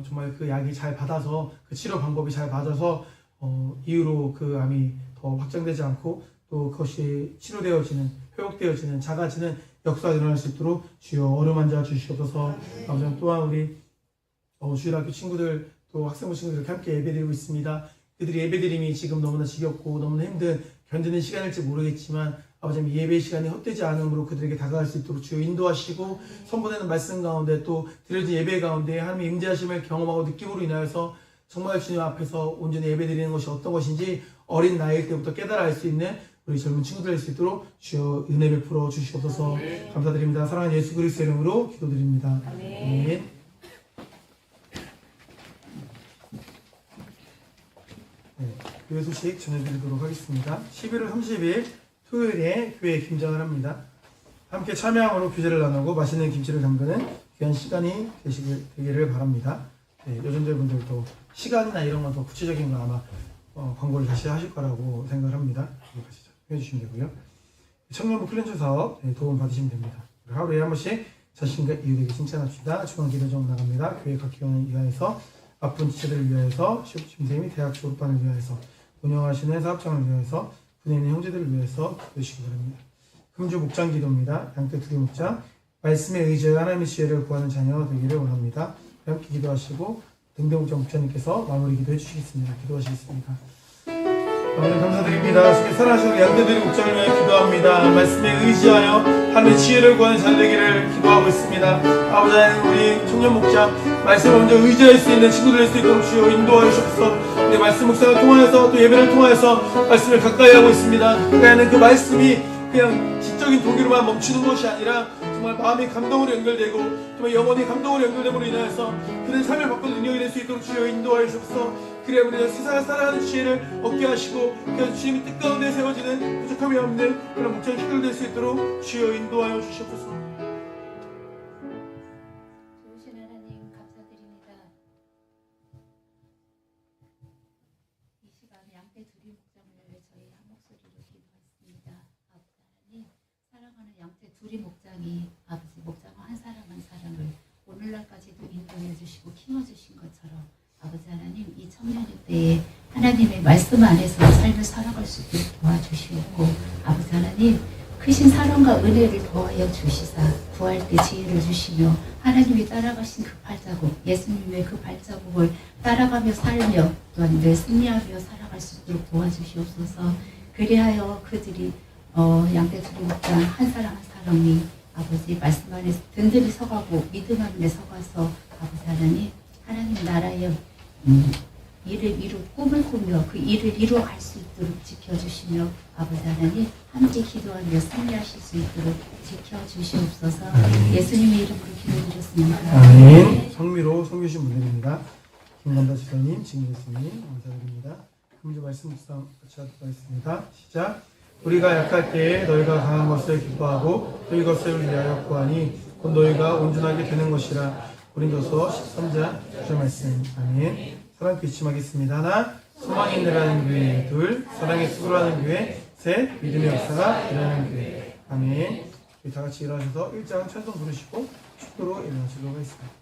정말 그 약이 잘 받아서 그 치료 방법이 잘 맞아서 이후로 그 암이 더 확장되지 않고 또 그것이 치료되어지는 회복되어지는 작아지는 역사가 일어날 수 있도록 주여 어루만져 주시옵소서. 아버지 또한 우리 주일학교 친구들 또 학생부 친구들 이렇게 함께 예배드리고 있습니다. 그들이 예배드림이 지금 너무나 지겹고 너무나 힘든 견디는 시간일지 모르겠지만 아버지 예배 시간이 헛되지 않음으로 그들에게 다가갈 수 있도록 주여 인도하시고 선포되는 말씀 가운데 또 드려진 예배 가운데 하나님의 임재하심을 경험하고 느낌으로 인하여서 정말 주님 앞에서 온전히 예배드리는 것이 어떤 것인지 어린 나이일 때부터 깨달아 알 수 있는 우리 젊은 친구들 될 수 있도록 주여 은혜 베풀어 주시옵소서. 감사드립니다. 사랑하는 예수 그리스도의 이름으로 기도드립니다. 아멘. 교회 소식 전해드리도록 하겠습니다. 11월 30일 토요일에 교회에 김장을 합니다. 함께 참여함으로 교제를 나누고 맛있는 김치를 담그는 귀한 시간이 되기를 바랍니다. 여전들분들도 시간이나 이런 건 더 구체적인 거 아마 광고를 다시 하실 거라고 생각을 합니다. 같이 해주시면 되고요. 청년부 클렌저 사업 도움 받으시면 됩니다. 하루에 한 번씩 자신과 이웃에게 칭찬합시다. 중앙 기도정 나갑니다. 교회 각 기관을 위하여서 아픈 지체들을 위하여서 시험생 및 대학 졸업반을 위하여서 운영하시는 사업장을 위하여서 군에 있는 형제들을 위해서 기도하시기 바랍니다. 금주 목장 기도입니다. 양떼 두리 목장 말씀에 의지하여 하나님의 지혜를 구하는 자녀 되기를 원합니다. 함께 기도하시고 등대목장 목사님께서 마무리 기도해 주시겠습니다. 기도하시겠습니다. 오늘 감사드립니다. 주님 사랑하시는 양떼들의 목장을 위해 기도합니다. 말씀에 의지하여 하나님의 지혜를 구하는 자녀 되기를 기도하고 있습니다. 아버지 하나님 우리 청년 목장 말씀을 먼저 의지할 수 있는 친구들 될 수 있도록 주여 인도하여 주옵소서. 우리 말씀 묵상을 통하여서 또 예배를 통하여서 말씀을 가까이 하고 있습니다. 그러니까 그 말씀이 그냥 지적인 도기로만 멈추는 것이 아니라 정말 마음이 감동으로 연결되고 정말 영혼이 감동으로 연결됨으로 인하여서 그들의 삶을 바꾸는 능력이 될 수 있도록 주여 인도하여 주옵소서. 그래야 우리가 세상을 살아가는 지혜를 얻게 하시고 그래서 주님이 뜻 가운데 세워지는 부족함이 없는 그런 목장 식구들 될 수 있도록 주여 인도하여 주시옵소서.
좋으신 하나님 감사드립니다. 이 시간 양떼 두리 목장을 위해 저희 한 목소리로 기도했습니다. 아버지 하나님 사랑하는 양떼 두리 목장이 아버지 목장과 한 사람 한 사람을 오늘날까지도 인도해 주시고 키워주신 것처럼 아버지 하나님 이 청년의 때에 하나님의 말씀 안에서 삶을 살아갈 수 있도록 도와주시옵고 아버지 하나님 크신 사랑과 은혜를 더하여 주시사 구할 때 지혜를 주시며 하나님이 따라가신 그 발자국 예수님의 그 발자국을 따라가며 살며 또한 늘 승리하며 살아갈 수 있도록 도와주시옵소서. 그리하여 그들이 양떼 두리 목장 한 사람 한 사람이 아버지 말씀 안에 든든히 서가고 믿음 안에 서가서 아버지 하나님 나라의 일을 꿈을 꾸며 그 일을 이루어갈 수 있도록 지켜주시며 아버지 하나님 함께 기도하며 승리하실 수 있도록 지켜주시옵소서. 예수님의 이름으로 기도드렸습니다.
아멘. 성미로 섬기신 분들입니다. 김감다 지사님, 진교 교수님 감사드립니다. 금주 말씀 묵상 같이 하도록 하겠습니다. 시작. 우리가 약할 때에 너희가 강한 것을 기뻐하고 또 이것을 위하여 구하니 곧 너희가 온전하게 되는 것이라. 고린도서 13장 9절 말씀. 아멘. 사랑 기침하겠습니다. 하나, 소망이 일어나는 교회. 둘, 사랑의 수고를 하는 교회. 셋, 믿음의 역사가 일어나는 교회. 아멘. 우리 다 같이 일어나셔서 1장 찬송 부르시고 축도로 일어나시도록 하겠습니다.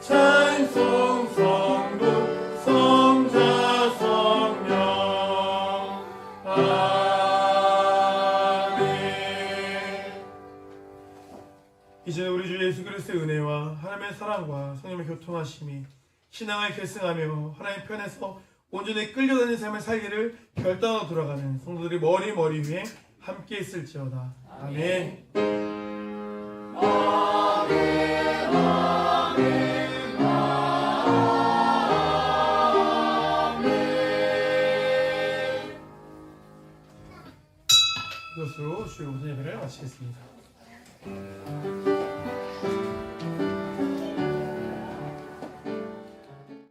찬송 성도 이제 우리 주 예수 그리스도의 은혜와 하나님의 사랑과 성령의 교통하심이 신앙을 계승하며 하나님 편에서 온전히 끌려다니는 삶을 살기를 결단하고 돌아가는 성도들이 머리 위에 함께 있을지어다. 아멘. 이것으로 주의 오전 예배를 마치겠습니다.